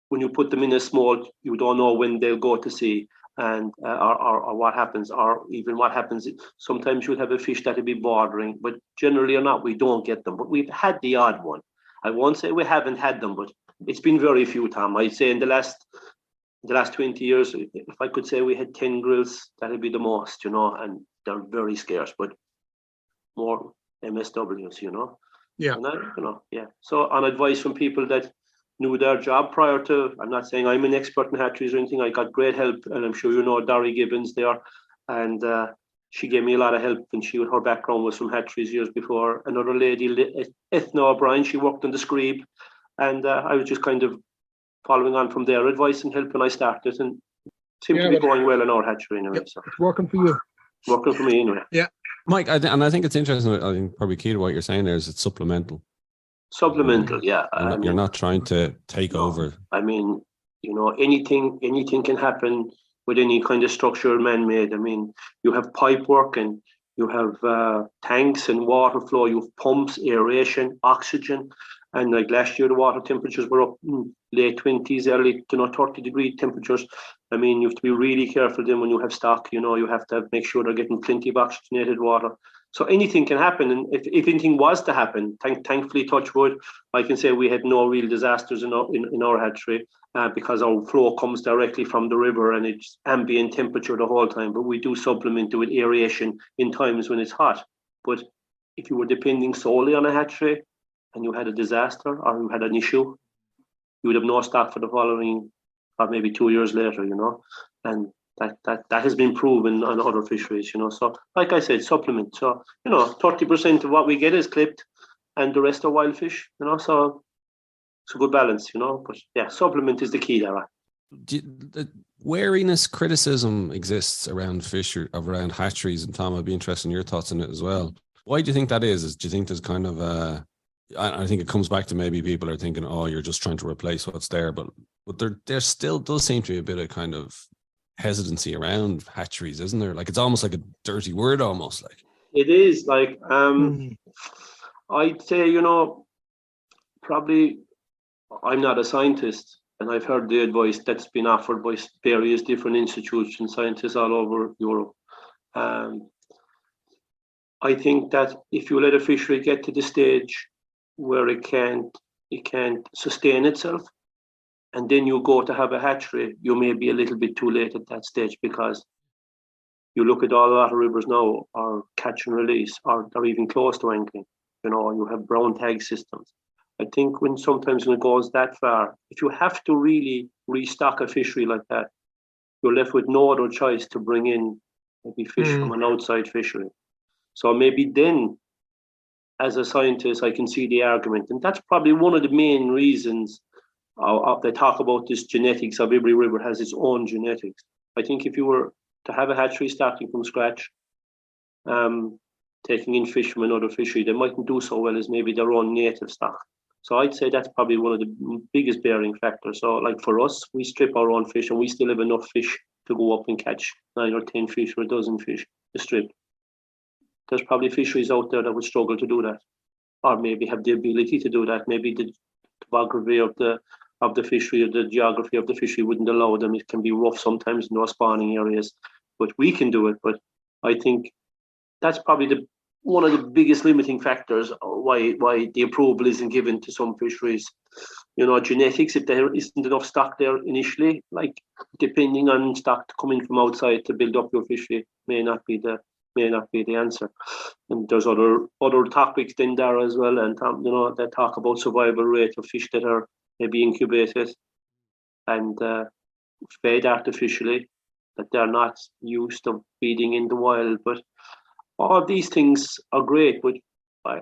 when you put them in a smolt, you don't know when they'll go to sea. And or what happens, or even what happens. Sometimes you'll have a fish that'll be bordering, but generally or not, we don't get them. But we've had the odd one. I won't say we haven't had them, but it's been very few, Tom. I'd say in the last 20 years, if I could say we had 10 grilse, that'd be the most, and they're very scarce, but more MSWs, Yeah. And yeah. So on advice from people that knew their job prior to, I'm not saying I'm an expert in hatcheries or anything, I got great help, and I'm sure Dorry Gibbons there, and she gave me a lot of help, and her background was from hatcheries years before. Another lady, Ethna O'Brien, she worked on the Screeb, and I was just kind of following on from their advice and help when I started, and it seemed to be going well in our hatchery anyway. So it's working for you. Working for me anyway. Yeah. Mike, and I think it's interesting, I think probably key to what you're saying there is it's supplemental. Supplemental, yeah. You're not trying to take over. I mean, anything can happen with any kind of structure man-made. I mean, you have pipe work and you have tanks and water flow, you have pumps, aeration, oxygen. And like last year, the water temperatures were up late 20s, early 30-degree temperatures. I mean, you have to be really careful then when you have stock. You have to make sure they're getting plenty of oxygenated water. So anything can happen. And if anything was to happen, thankfully, touch wood, I can say we had no real disasters in our hatchery because our flow comes directly from the river and it's ambient temperature the whole time. But we do supplement it with aeration in times when it's hot. But if you were depending solely on a hatchery, and you had a disaster or you had an issue, you would have no stock for the following, or maybe 2 years later, and that has been proven on other fisheries, So, like I said, supplement. So, 30% of what we get is clipped, and the rest are wild fish, So it's a good balance, But yeah, supplement is the key there. The wariness criticism exists around around hatcheries, and Tom, I'd be interested in your thoughts on it as well. Why do you think that is? Do you think there's kind of I think it comes back to maybe people are thinking, oh, you're just trying to replace what's there, but there still does seem to be a bit of kind of hesitancy around hatcheries, isn't there? Like it's almost like a dirty word, almost like. It is like I'd say, probably I'm not a scientist, and I've heard the advice that's been offered by various different institutes and scientists all over Europe. I think that if you let a fishery get to the stage where it can't sustain itself, and then you go to have a hatchery, you may be a little bit too late at that stage, because you look at a lot of rivers now are catch and release, or they're even close to angling. You have brown tag systems. I think sometimes when it goes that far, if you have to really restock a fishery like that, you're left with no other choice to bring in maybe fish from an outside fishery. So maybe then, as a scientist, I can see the argument. And that's probably one of the main reasons they talk about this genetics of every river has its own genetics. I think if you were to have a hatchery starting from scratch, taking in fish from another fishery, they mightn't do so well as maybe their own native stock. So I'd say that's probably one of the biggest bearing factors. So like for us, we strip our own fish and we still have enough fish to go up and catch 9 or 10 fish or a dozen fish to strip. There's probably fisheries out there that would struggle to do that, or maybe have the ability to do that. Maybe the topography of the fishery or the geography of the fishery wouldn't allow them. It can be rough sometimes in those spawning areas, but we can do it. But I think that's probably one of the biggest limiting factors why the approval isn't given to some fisheries. Genetics, if there isn't enough stock there initially, like depending on stock coming from outside to build up your fishery, may not be the answer. And there's other topics in there as well, and that talk about survival rate of fish that are maybe incubated and fed artificially, that they're not used to feeding in the wild. But all these things are great, but I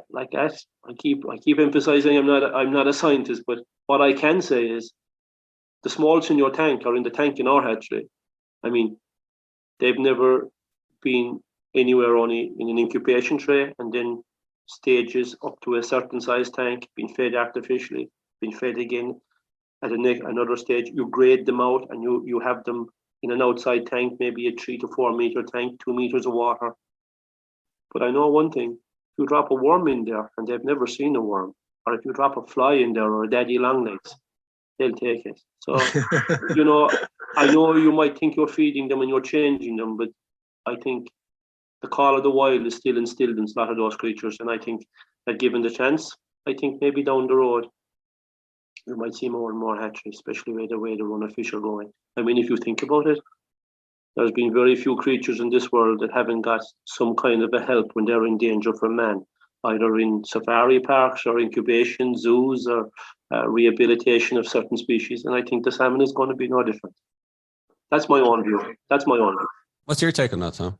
keep emphasizing I'm not a scientist, but what I can say is the smolts in your tank or in the tank in our hatchery, I mean, they've never been anywhere only in an incubation tray, and then stages up to a certain size tank, being fed artificially, being fed again at another stage. You grade them out and you have them in an outside tank, maybe a 3 to 4 meter tank, 2 meters of water. But I know one thing, if you drop a worm in there and they've never seen a worm, or if you drop a fly in there or a daddy longlegs, they'll take it. So, I know you might think you're feeding them and you're changing them, but I think the call of the wild is still instilled in a lot of those creatures. And I think that given the chance, I think maybe down the road, you might see more and more hatcheries, especially with the way the run of fish are going. I mean, if you think about it, there's been very few creatures in this world that haven't got some kind of a help when they're in danger from man, either in safari parks or incubation zoos or rehabilitation of certain species. And I think the salmon is going to be no different. That's my own view. What's your take on that, Tom?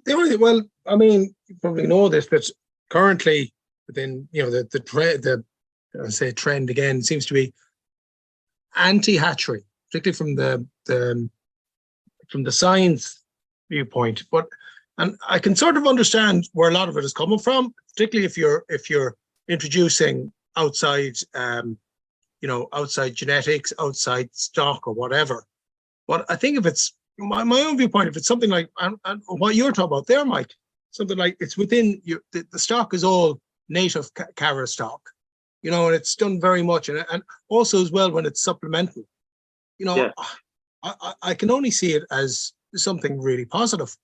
Well, I mean, you probably know this, but currently within the trend again seems to be anti-hatchery, particularly from the science viewpoint. And I can sort of understand where a lot of it is coming from, particularly if you're introducing outside, outside genetics, outside stock or whatever. But I think if it's my own viewpoint, if it's something like and what you're talking about there, Mike, something like it's within the stock is all native Caragh stock, and it's done very much, and also as well when it's supplemental, I can only see it as something really positive.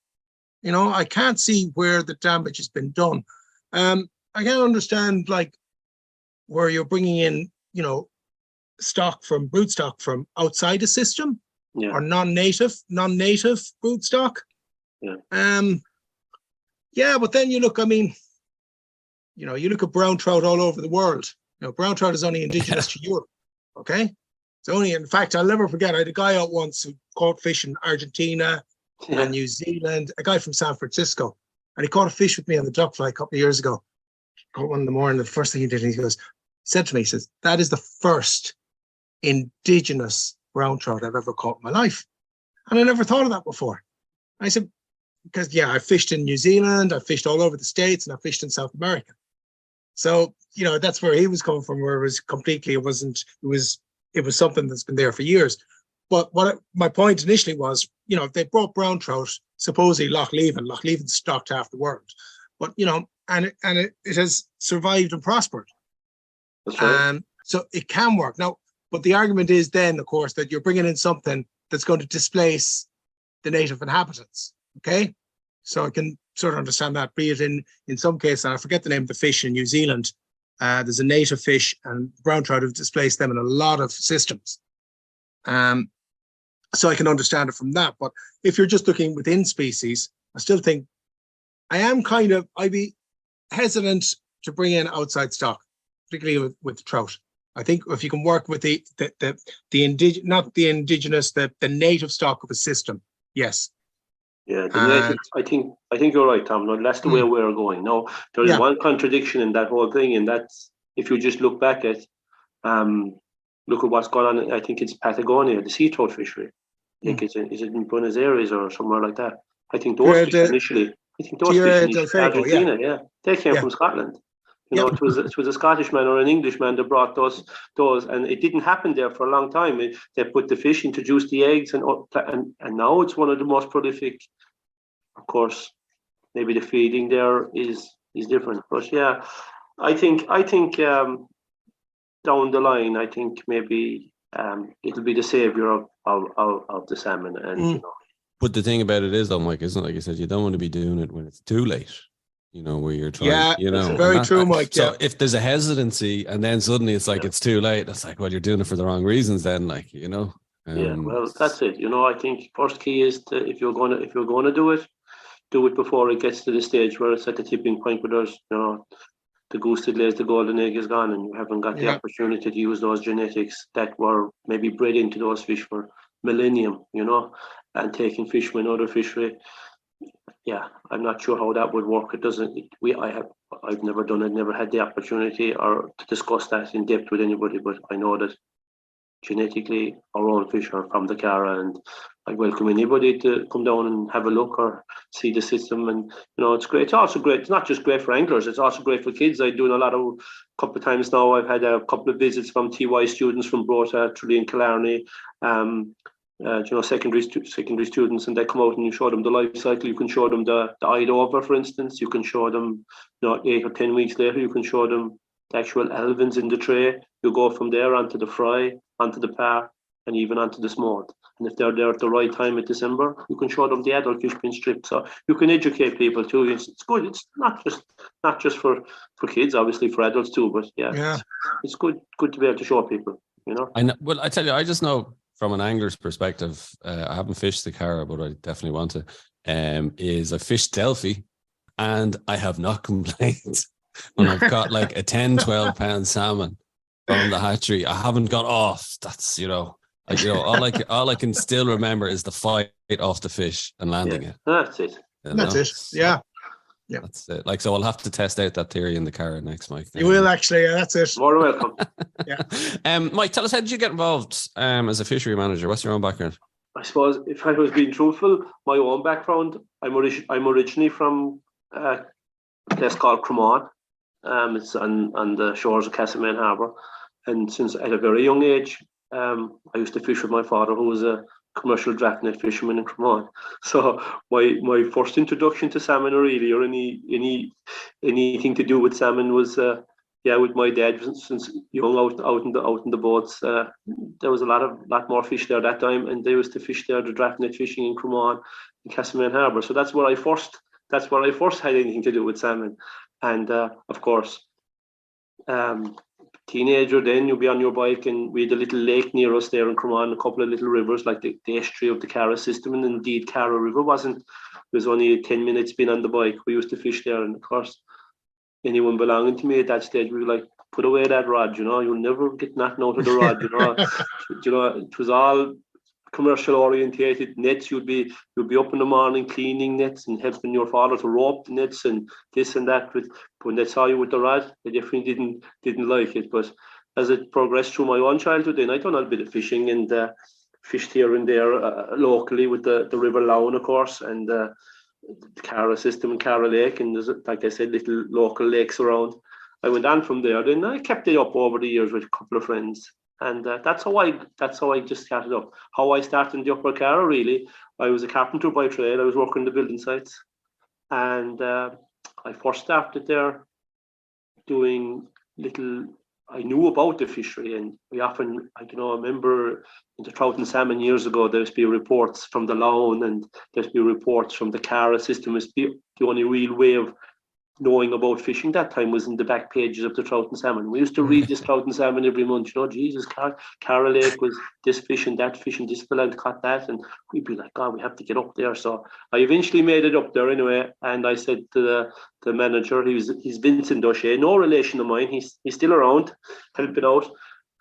I can't see where the damage has been done. I can't understand like where you're bringing in, brood stock from outside the system, or non-native brood stock. But then you look at brown trout all over the world. Brown trout is only indigenous to Europe. Okay, it's only, in fact, I'll never forget. I had a guy out once who caught fish in Argentina and New Zealand. A guy from San Francisco, and he caught a fish with me on the duck fly a couple of years ago. Caught one in the morning. The first thing he did, he said to me, he says, "That is the first indigenous brown trout I've ever caught in my life," and I never thought of that before. I said, because I fished in New Zealand, I fished all over the States, and I fished in South America. So, that's where he was coming from, where it was completely, it was something that's been there for years. But my point initially was, they brought brown trout, supposedly Loch Leven's stocked half the world. But, and it has survived and prospered. That's right. So it can work. Now, but the argument is then, of course, that you're bringing in something that's going to displace the native inhabitants. Okay, so I can sort of understand that, be it in some cases, and I forget the name of the fish in New Zealand. There's a native fish, and brown trout have displaced them in a lot of systems. So I can understand it from that. But if you're just looking within species, I still think I'd be hesitant to bring in outside stock, particularly with trout. I think if you can work with the native stock of a system, yes. Yeah, I think you're right, Tom. No, that's the way we're going. No, there is one contradiction in that whole thing, and that's if you just look back at, look at what's going on. I think it's Patagonia, the sea trout fishery. I think is it in Buenos Aires or somewhere like that. I think those fish initially, Argentina, they came from Scotland. It was a Scottish man or an Englishman that brought those, and it didn't happen there for a long time. They put the fish, introduced the eggs, and now it's one of the most prolific. Of course, maybe the feeding there is different, but I think down the line, I think maybe it'll be the savior of the salmon, and But the thing about it is, though, Mike, isn't it? Like you said, you don't want to be doing it when it's too late. Where you're trying, it's very true, Mike. So if there's a hesitancy and then suddenly it's like it's too late, it's like, well, you're doing it for the wrong reasons then, well, that's it. I think first key is if you're going to do it before it gets to the stage where it's at the tipping point where there's, the goose that lays the golden egg is gone and you haven't got the opportunity to use those genetics that were maybe bred into those fish for millennium, and taking fish from another fishery. Yeah, I'm not sure how that would work. It doesn't. I've never done it. Never had the opportunity or to discuss that in depth with anybody. But I know that genetically, our own fish are from the Caragh, and I welcome anybody to come down and have a look or see the system. And it's great. It's also great. It's not just great for anglers. It's also great for kids. I'm doing a couple of times now. I've had a couple of visits from TY students from Brota, Tralee and Killarney. Secondary students, and they come out and you show them the life cycle. You can show them the eyed over, for instance. You can show them, 8 or 10 weeks later, you can show them the actual elvins in the tray. You go from there onto the fry, onto the par, and even onto the smolt. And if they're there at the right time in December, you can show them the adult fish being stripped. So you can educate people too. It's good. It's not just for kids, obviously for adults too. But it's good to be able to show people. I know. Well, I tell you, I just know. From an angler's perspective, I haven't fished the Caragh, but I definitely want to. I fished Delphi, and I have not complained. When I've got like a 10, 12 pound salmon from the hatchery, I haven't gone off. That's all I can still remember is the fight off the fish and landing it. That's it. That's it. Yeah. That's it. So I'll have to test out that theory in the Caragh next, Mike. You will actually. Yeah, that's it. More welcome. Mike, tell us, how did you get involved as a fishery manager? What's your own background? I suppose if I was being truthful, my own background, I'm originally from a place called Cremon, It's on the shores of Castlemaine Harbour. And since at a very young age, I used to fish with my father, who was a commercial draft net fisherman in Cremon. So my first introduction to salmon, really, or anything to do with salmon, was with my dad. Since young, out in the boats, there was a lot more fish there that time, and they used to fish there, the draft net fishing in Cremon, in Castlemaine Harbour. So that's where I first had anything to do with salmon. And of course, teenager, then you'll be on your bike, and we had a little lake near us there in Cremon, a couple of little rivers, like the estuary of the Caragh system. And indeed, Caragh River was only 10 minutes being on the bike. We used to fish there, and of course, anyone belonging to me at that stage, we were like, put away that rod, you'll never get nothing out of the rod, it was all commercial orientated nets. You'd be up in the morning cleaning nets and helping your father to rope the nets and this and that. But when they saw you with the rod, they definitely didn't like it. But as it progressed through my own childhood, then I done a bit of fishing and fished here and there locally with the River Lown, of course, and the Caragh system and Caragh Lake, and there's, like I said, little local lakes around. I went on from there. Then I kept it up over the years with a couple of friends. And that's how I just started up. How I started in the Upper Caragh, really. I was a carpenter by trade. I was working the building sites. And I first started there doing little, I knew about the fishery. And we often, I remember in the trout and salmon years ago, there used to be reports from the Lown, and there used to be reports from the Caragh system. It was the only real way of knowing about fishing that time was in the back pages of the trout and salmon. We used to read this trout and salmon every month. Jesus, Caragh Lake was this fish and that fish, and this fella caught that, and we'd be like, God, we have to get up there. So I eventually made it up there anyway, and I said to the manager, he's Vincent O'Shea, no relation of mine. He's still around, helping out.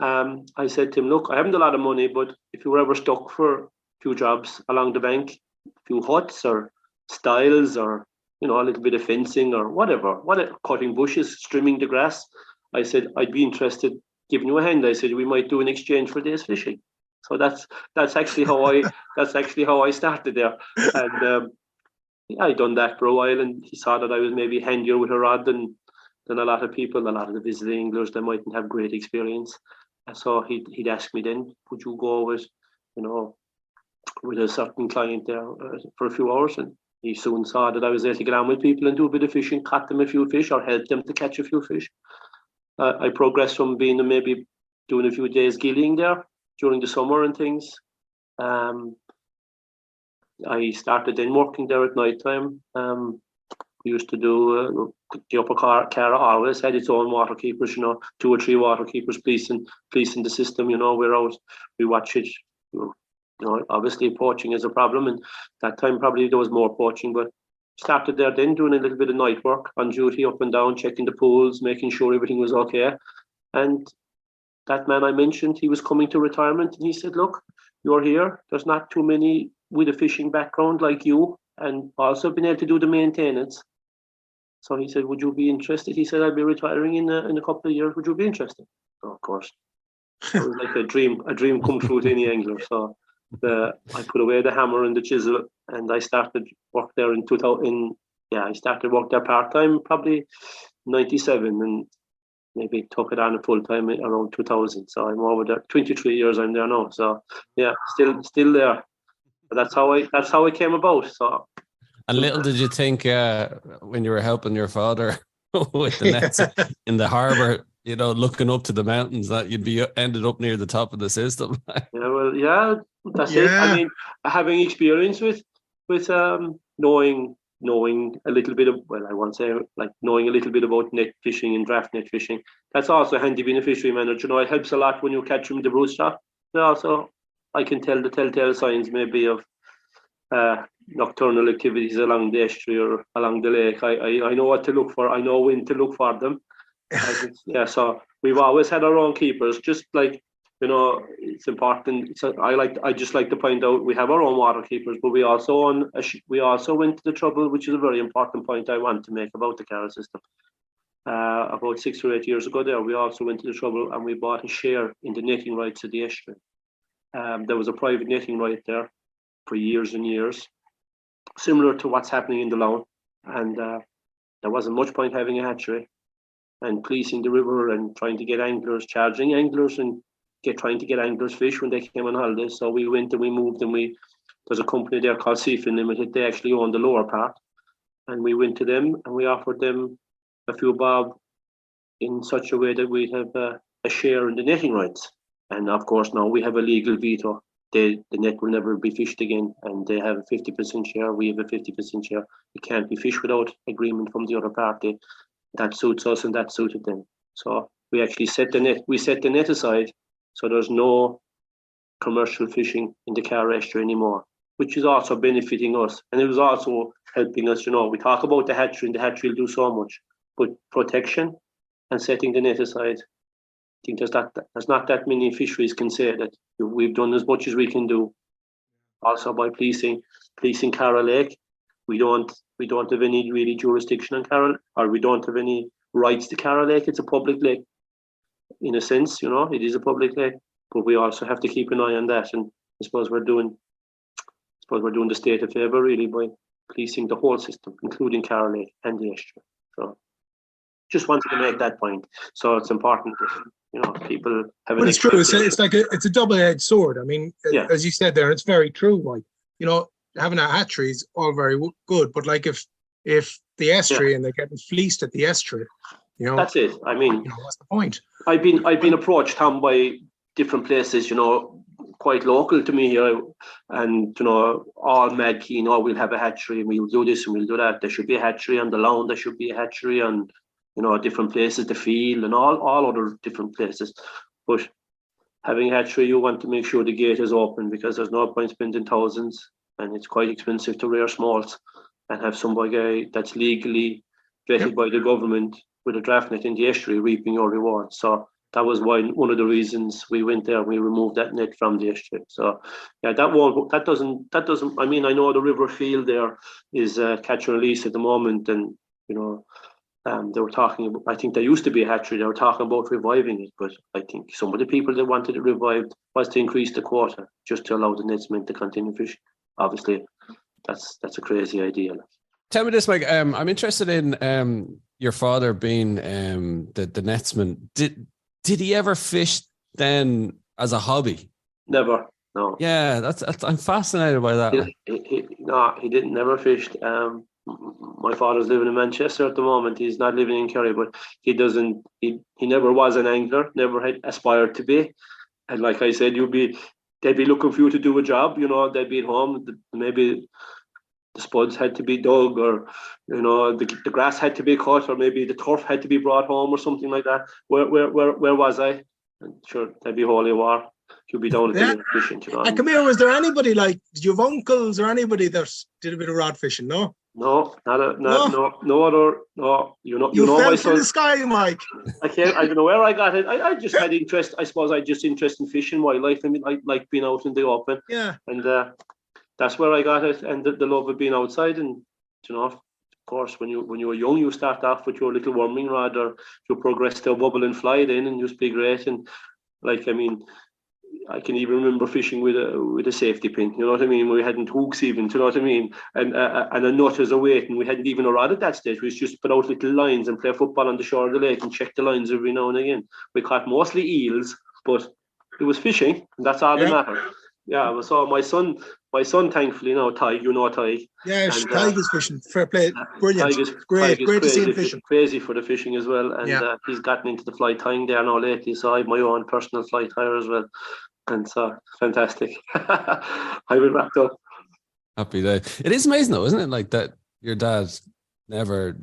I said to him, look, I haven't a lot of money, but if you were ever stuck for a few jobs along the bank, a few huts or stiles or a little bit of fencing or whatever, cutting bushes, trimming the grass, I said, I'd be interested giving you a hand. I said, we might do an exchange for days fishing. So that's actually how I started there. And I done that for a while, and he saw that I was maybe handier with a rod than a lot of people, a lot of the visiting anglers, they mightn't have great experience. And so he'd ask me then, would you go with a certain client there for a few hours? And he soon saw that I was there to get on with people and do a bit of fishing, caught them a few fish or help them to catch a few fish. I progressed from being maybe doing a few days gillying there during the summer and things. I started then working there at night time. We used to do the Upper Caragh always had its own water keepers, 2 or 3 water keepers policing the system. We're out, we watch it. Obviously poaching is a problem, and that time probably there was more poaching, but started there then doing a little bit of night work on duty, up and down, checking the pools, making sure everything was okay. And that man I mentioned, he was coming to retirement, and he said, look, you're here, there's not too many with a fishing background like you, and also been able to do the maintenance. So he said, would you be interested? He said, I'll be retiring in a couple of years, would you be interested? So of course, it was like a dream come true to any angler. So I put away the hammer and the chisel, and I started work there in 2000. I started work there part time, probably 97, and maybe took it on full time around 2000. So I'm over there 23 years. I'm there now. So yeah, still there. But that's how I came about. So. And little did you think when you were helping your father with the nets in the harbour, looking up to the mountains, that you'd be ended up near the top of the system. That's it. I mean, having experience with knowing a little bit of, well, I won't say like knowing a little bit about net fishing and draft net fishing. That's also handy being a fishery manager. It helps a lot when you catch them with the brood stock. But also, I can tell the telltale signs maybe of nocturnal activities along the estuary or along the lake. I know what to look for. I know when to look for them. So we've always had our own keepers, just like, it's important. So I just like to point out we have our own water keepers, but we also went to the trouble, which is a very important point I want to make about the Caragh system. About 6 or 8 years ago there, we also went to the trouble and we bought a share in the netting rights of the estuary. There was a private netting right there for years and years, similar to what's happening in the Lown, and there wasn't much point having a hatchery. and policing the river and trying to get anglers, charging anglers, and trying to get anglers fish when they came on holiday. So we went and we moved, and there's a company there called Seafin Limited. They actually own the lower part, and we went to them and we offered them a few bob in such a way that we'd have a share in the netting rights. And of course, now we have a legal veto. The net will never be fished again, and they have a 50% share. We have a 50% share. It can't be fished without agreement from the other party. That suits us, and that suited them. So we actually set the net. We set the net aside, so there's no commercial fishing in the Caragh estuary anymore, which is also benefiting us, and it was also helping us. We talk about the hatchery, and the hatchery will do so much, but protection and setting the net aside, I think there's not that many fisheries can say that we've done as much as we can do. Also by policing Caragh Lake, we don't have any really jurisdiction on Caragh, or we don't have any rights to Caragh Lake. It's a public lake, in a sense. It is a public lake, but we also have to keep an eye on that. And I suppose we're doing the state a favour really by policing the whole system, including Caragh Lake and the estuary. So just wanted to make that point. So it's important that people have. But it's true. It's a double-edged sword. I mean, as you said there, it's very true. Like having a hatchery is all very good, but like if the estuary and they're getting fleeced at the estuary, that's it. I mean, what's the point? I've been approached, Tom, by different places, quite local to me here, and all mad keen. We'll have a hatchery and we'll do this and we'll do that. There should be a hatchery on the lawn. There should be a hatchery on different places, the field and all other different places. But having a hatchery, you want to make sure the gate is open, because there's no point spending thousands, and it's quite expensive to rear smolts, and have somebody that's legally vetted by the government with a draft net in the estuary reaping your reward. So that was one of the reasons we went there. We removed that net from the estuary. So that doesn't. I mean, I know the river field there is catch and release at the moment, and they were talking about, I think there used to be a hatchery. They were talking about reviving it, but I think some of the people that wanted it revived was to increase the quota, just to allow the netsmen to continue fishing. Obviously, that's a crazy idea. Tell me this, Mike. I'm interested in your father being the netsman. Did he ever fish then as a hobby? Never. No. Yeah, that's I'm fascinated by that. He didn't. Never fished. My father's living in Manchester at the moment. He's not living in Kerry, but he doesn't. He never was an angler. Never had aspired to be. And like I said, they'd be looking for you to do a job. They'd be at home. Maybe the spuds had to be dug, or the grass had to be cut, or maybe the turf had to be brought home, or something like that. Where was I? And sure, that'd be holy war. You'd be down at the fishing. And come here, was there anybody, like, did you have uncles or anybody that did a bit of rod fishing? No. No, no other. No, you fell from the sky, Mike. I don't know where I got it. I just had interest. I suppose I just interest in fishing, wildlife. I mean, I like being out in the open. Yeah. And that's where I got it, and the love of being outside. And of course, when you were young, you start off with your little worming rod, or you progress to a bubble and fly then, and just be great. And I can even remember fishing with a safety pin. You know what I mean? We hadn't hooks even. You know what I mean? And a nut as a weight, and we hadn't even a rod at that stage. We used to just put out little lines and play football on the shore of the lake and check the lines every now and again. We caught mostly eels, but it was fishing, and that's all that mattered. Yeah, so my son, thankfully, Tig, Tig. Yeah, Tig is fishing. Fair play. Brilliant. Great to see him fishing. Crazy for the fishing as well. And he's gotten into the fly tying there now lately. So I have my own personal fly tyer as well. And so, fantastic. I will wrap up. Happy day. It is amazing though, isn't it? Like that your dad never,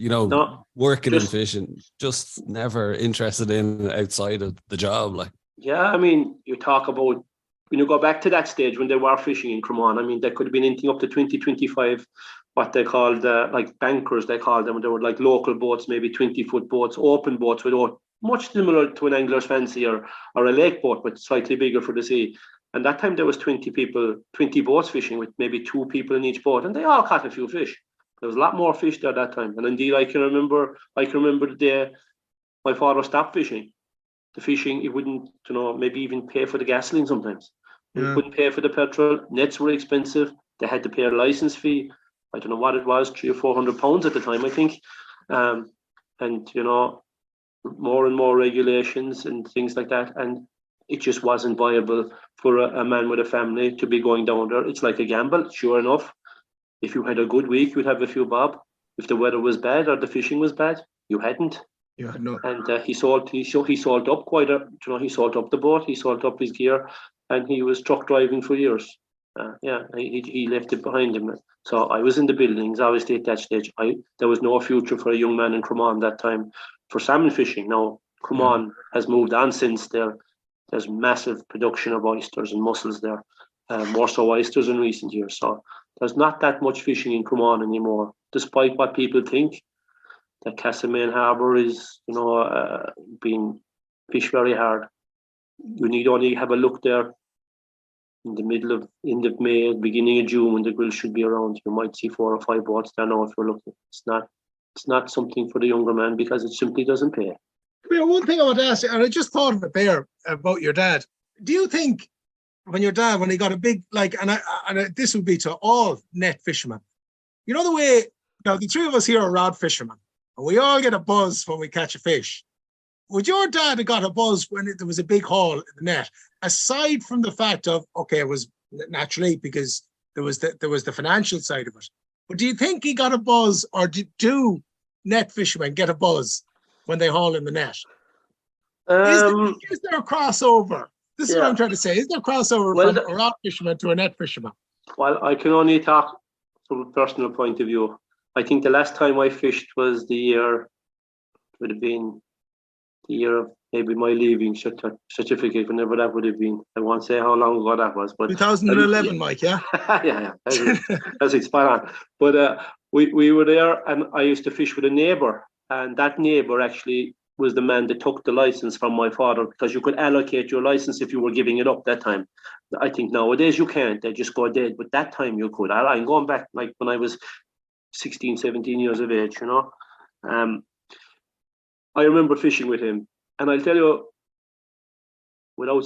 working in fishing, just never interested in outside of the job. Like, yeah, I mean, you talk about, when you go back to that stage when they were fishing in Cremon, I mean, there could have been anything up to 20, 25, what they called like bankers, they called them. They were like local boats, maybe 20-foot boats, open boats without much similar to an angler's fancy or a lake boat, but slightly bigger for the sea. And that time there was 20 boats fishing with maybe 2 people in each boat, and they all caught a few fish. There was a lot more fish there that time. And indeed, I can remember the day my father stopped fishing. The fishing, he wouldn't, maybe even pay for the gasoline sometimes. He couldn't pay for the petrol. Nets were expensive. They had to pay a license fee. I don't know what it was, £300 or £400 at the time, I think. And more and more regulations and things like that, and it just wasn't viable for a man with a family to be going down there. It's like a gamble. Sure enough, if you had a good week, you'd have a few bob. If the weather was bad or the fishing was bad, you hadn't. Yeah, no. And he sold up quite a. He sold up the boat. He sold up his gear, and he was truck driving for years. He left it behind him. So I was in the buildings, obviously at that stage. There was no future for a young man in Cremon that time for salmon fishing. Now Cremon has moved on since there's massive production of oysters and mussels there, more so oysters in recent years. So there's not that much fishing in Cremon anymore, despite what people think. That Castlemaine Harbour is, being fished very hard. You need only have a look there in the end of May, beginning of June, when the grilse should be around. You might see 4 or 5 boats there now if you're looking. It's not something for the younger man because it simply doesn't pay. One thing I want to ask you, and I just thought of it there about your dad. Do you think when your dad, when he got a big, this would be to all net fishermen, you know the way, now the three of us here are rod fishermen, and we all get a buzz when we catch a fish. Would your dad have got a buzz when there was a big haul in the net? Aside from the fact of, okay, it was naturally because there was the financial side of it. But do you think he got a buzz, or do net fishermen get a buzz when they haul in the net? Is there a crossover? This is what I'm trying to say. Is there a crossover from a rod fisherman to a net fisherman? Well, I can only talk from a personal point of view. I think the last time I fished was would have been the year of maybe my leaving certificate, whenever that would have been. I won't say how long ago that was, but 2011, Mike. Yeah. yeah, that's it, spot on. But we were there, and I used to fish with a neighbour, and that neighbour actually was the man that took the license from my father, because you could allocate your license if you were giving it up that time. I think nowadays you can't; they just go dead. But that time you could. I'm going back like when I was 16, 17 years of age. I remember fishing with him, and I'll tell you, without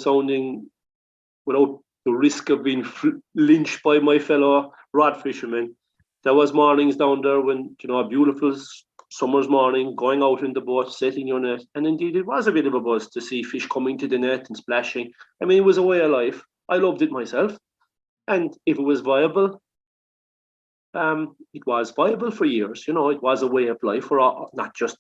the risk of being lynched by my fellow rod fishermen, there was mornings down there when, a beautiful summer's morning, going out in the boat, setting your net, and indeed it was a bit of a buzz to see fish coming to the net and splashing. I mean, it was a way of life. I loved it myself, and if it was viable, it was viable for years. It was a way of life for not just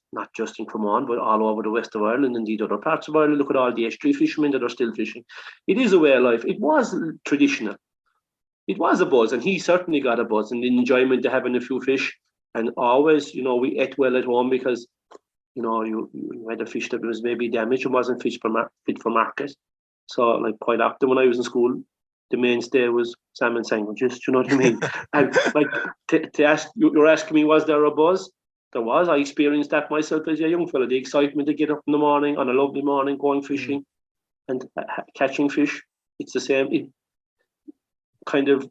in Cremon, but all over the west of Ireland, indeed other parts of Ireland. Look at all the estuary fishermen that are still fishing. It is a way of life. It was traditional. It was a buzz, and he certainly got a buzz and the enjoyment of having a few fish. And always, we ate well at home because, you had a fish that was maybe damaged and wasn't fit for market. So, like, quite often when I was in school, the mainstay was salmon sandwiches. Do you know what I mean? And like to ask, you're asking me, was there a buzz? There was. I experienced that myself as a young fella. The excitement to get up in the morning on a lovely morning, going fishing and catching fish. It's the same. It kind of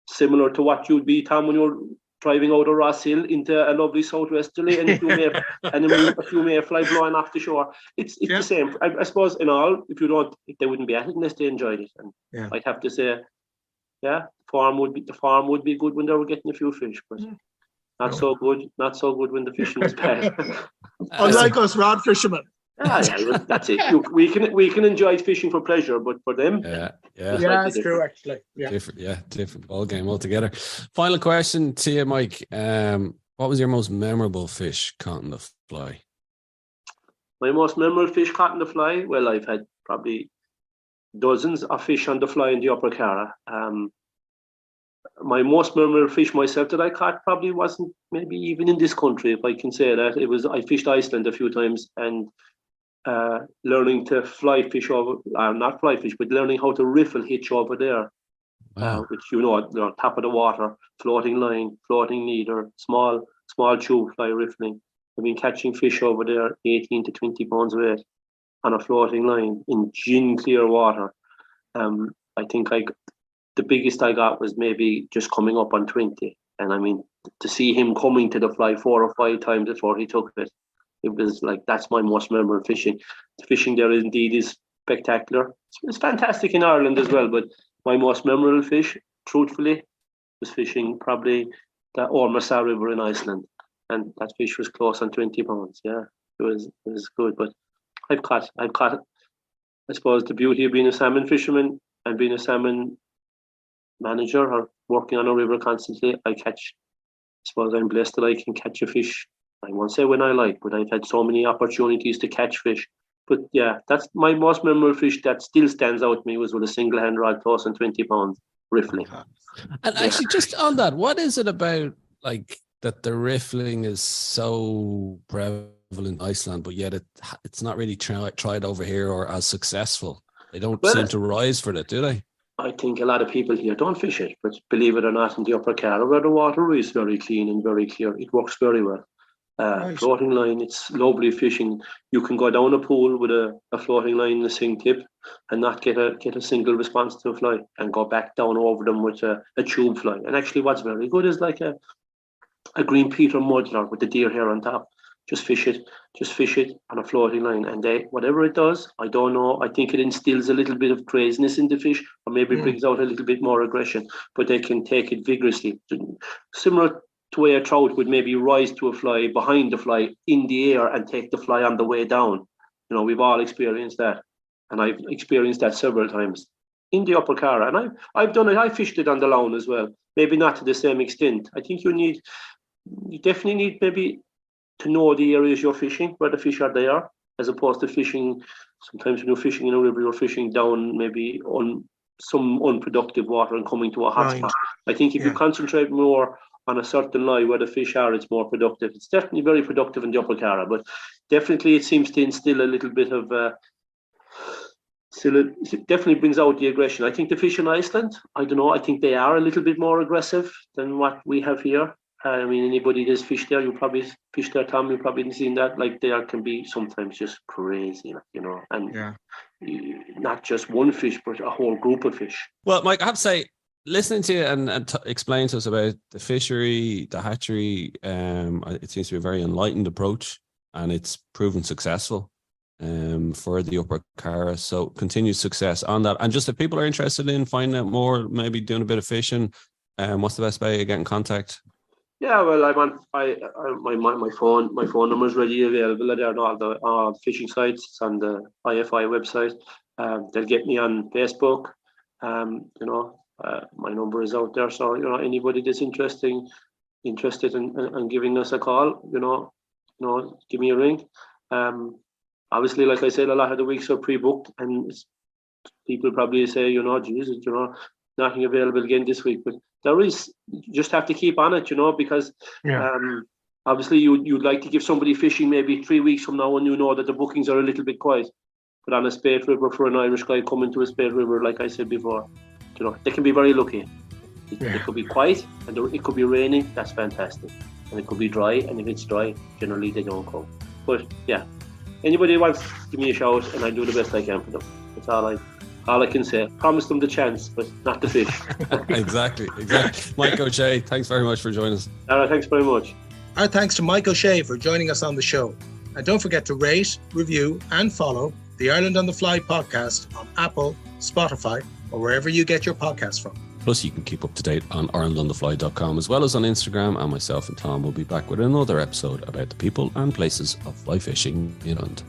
similar to what you'd be, Tom, when you're driving out of Ross Hill into a lovely southwesterly, and a few mayfly blowing off the shore. It's the same. I suppose in all, if they wouldn't be at it unless they enjoyed it. And I'd have to say, the farm would be good when they were getting a few fish, but not so good when the fishing was bad. Unlike us rod fishermen. That's it. We can enjoy fishing for pleasure, but for them, that's true. Actually, different ball game altogether. Final question to you, Mike. What was your most memorable fish caught in the fly? My most memorable fish caught in the fly. Well, I've had probably dozens of fish on the fly in the Upper Caragh. My most memorable fish myself that I caught probably wasn't maybe even in this country, if I can say that. I fished Iceland a few times, and learning to fly fish over, not fly fish, but learning how to riffle hitch over there. Wow. Which, on top of the water, floating line, floating leader, small tube fly riffling. I've been catching fish over there, 18 to 20 pounds weight on a floating line in gin clear water. I think the biggest I got was maybe just coming up on 20. And I mean, to see him coming to the fly 4 or 5 times before he took it, it was like, that's my most memorable fishing. The fishing there indeed is spectacular. It's fantastic in Ireland as well, but my most memorable fish, truthfully, was fishing probably the Ormasa River in Iceland. And that fish was close on 20 pounds, yeah. was good. But I've caught. I suppose the beauty of being a salmon fisherman and being a salmon manager or working on a river constantly, I suppose I'm blessed that I can catch a fish. I won't say when I like, but I've had so many opportunities to catch fish. But yeah, that's my most memorable fish that still stands out to me was with a single hand rod tossing 20 pounds riffling. And actually, just on that, what is it about like that the riffling is so prevalent in Iceland, but yet it's not really tried over here or as successful? They don't seem to rise for it, do they? I think a lot of people here don't fish it, but believe it or not, in the Upper Caragh, where the water is very clean and very clear, it works very well. Right. Floating line, it's lovely fishing. You can go down a pool with a floating line and a sing tip and not get a single response to a fly, and go back down over them with a tube fly. And actually what's very good is like a green peter muddler with the deer hair on top. Just fish it on a floating line, and whatever it does, I don't know. I think it instills a little bit of craziness in the fish, or maybe brings out a little bit more aggression. But they can take it vigorously, similar to where a trout would maybe rise to a fly behind the fly in the air and take the fly on the way down. You know, we've all experienced that, and I've experienced that several times in the Upper Caragh, and I've done it. I fished it on the Lown as well, maybe not to the same extent. I think you definitely need maybe to know the areas you're fishing, where the fish are there, as opposed to fishing. Sometimes when you're fishing in a river, you're fishing down maybe on some unproductive water and coming to a hot spot. I think if you concentrate more on a certain line where the fish are, it's more productive. It's definitely very productive in the Upper Caragh, but definitely it seems to instill a little bit of it definitely brings out the aggression. I think the fish in Iceland, I don't know, I think they are a little bit more aggressive than what we have here. I mean, anybody that's fished there, you probably fished there, Tom, you've probably seen that. Like, they can be sometimes just crazy, you know, and not just one fish, but a whole group of fish. Well, Mike, I have to say, listening to you and explain to us about the fishery, the hatchery, it seems to be a very enlightened approach, and it's proven successful for the Upper Caragh. So continued success on that. And just if people are interested in finding out more, maybe doing a bit of fishing, what's the best way to get in contact? Yeah, well, I'm on my phone number is ready available on all the fishing sites. It's on the IFI website. They'll get me on Facebook. You know, my number is out there. So, you know, anybody that's interested in giving us a call, you know, give me a ring. Obviously, like I said, a lot of the weeks are pre-booked, and people probably say, you know, Jesus, you know, nothing available again this week, but there is. You just have to keep on it, you know, because obviously you'd like to give somebody fishing maybe 3 weeks from now, and you know that the bookings are a little bit quiet. But on a spade river, for an Irish guy coming to a spade river, like I said before, you know, they can be very lucky. It could be quiet, and it could be raining. That's fantastic, and it could be dry. And if it's dry, generally they don't come. But yeah, anybody wants, give me a shout, and I do the best I can for them. That's all I can say. Promise them the chance, but not the fish. Exactly. Mike O'Shea, thanks very much for joining us. Thanks very much. Our thanks to Mike O'Shea for joining us on the show. And don't forget to rate, review, and follow the Ireland on the Fly podcast on Apple, Spotify, or wherever you get your podcasts from. Plus, you can keep up to date on IrelandOnTheFly.com, as well as on Instagram, and myself and Tom will be back with another episode about the people and places of fly fishing in Ireland.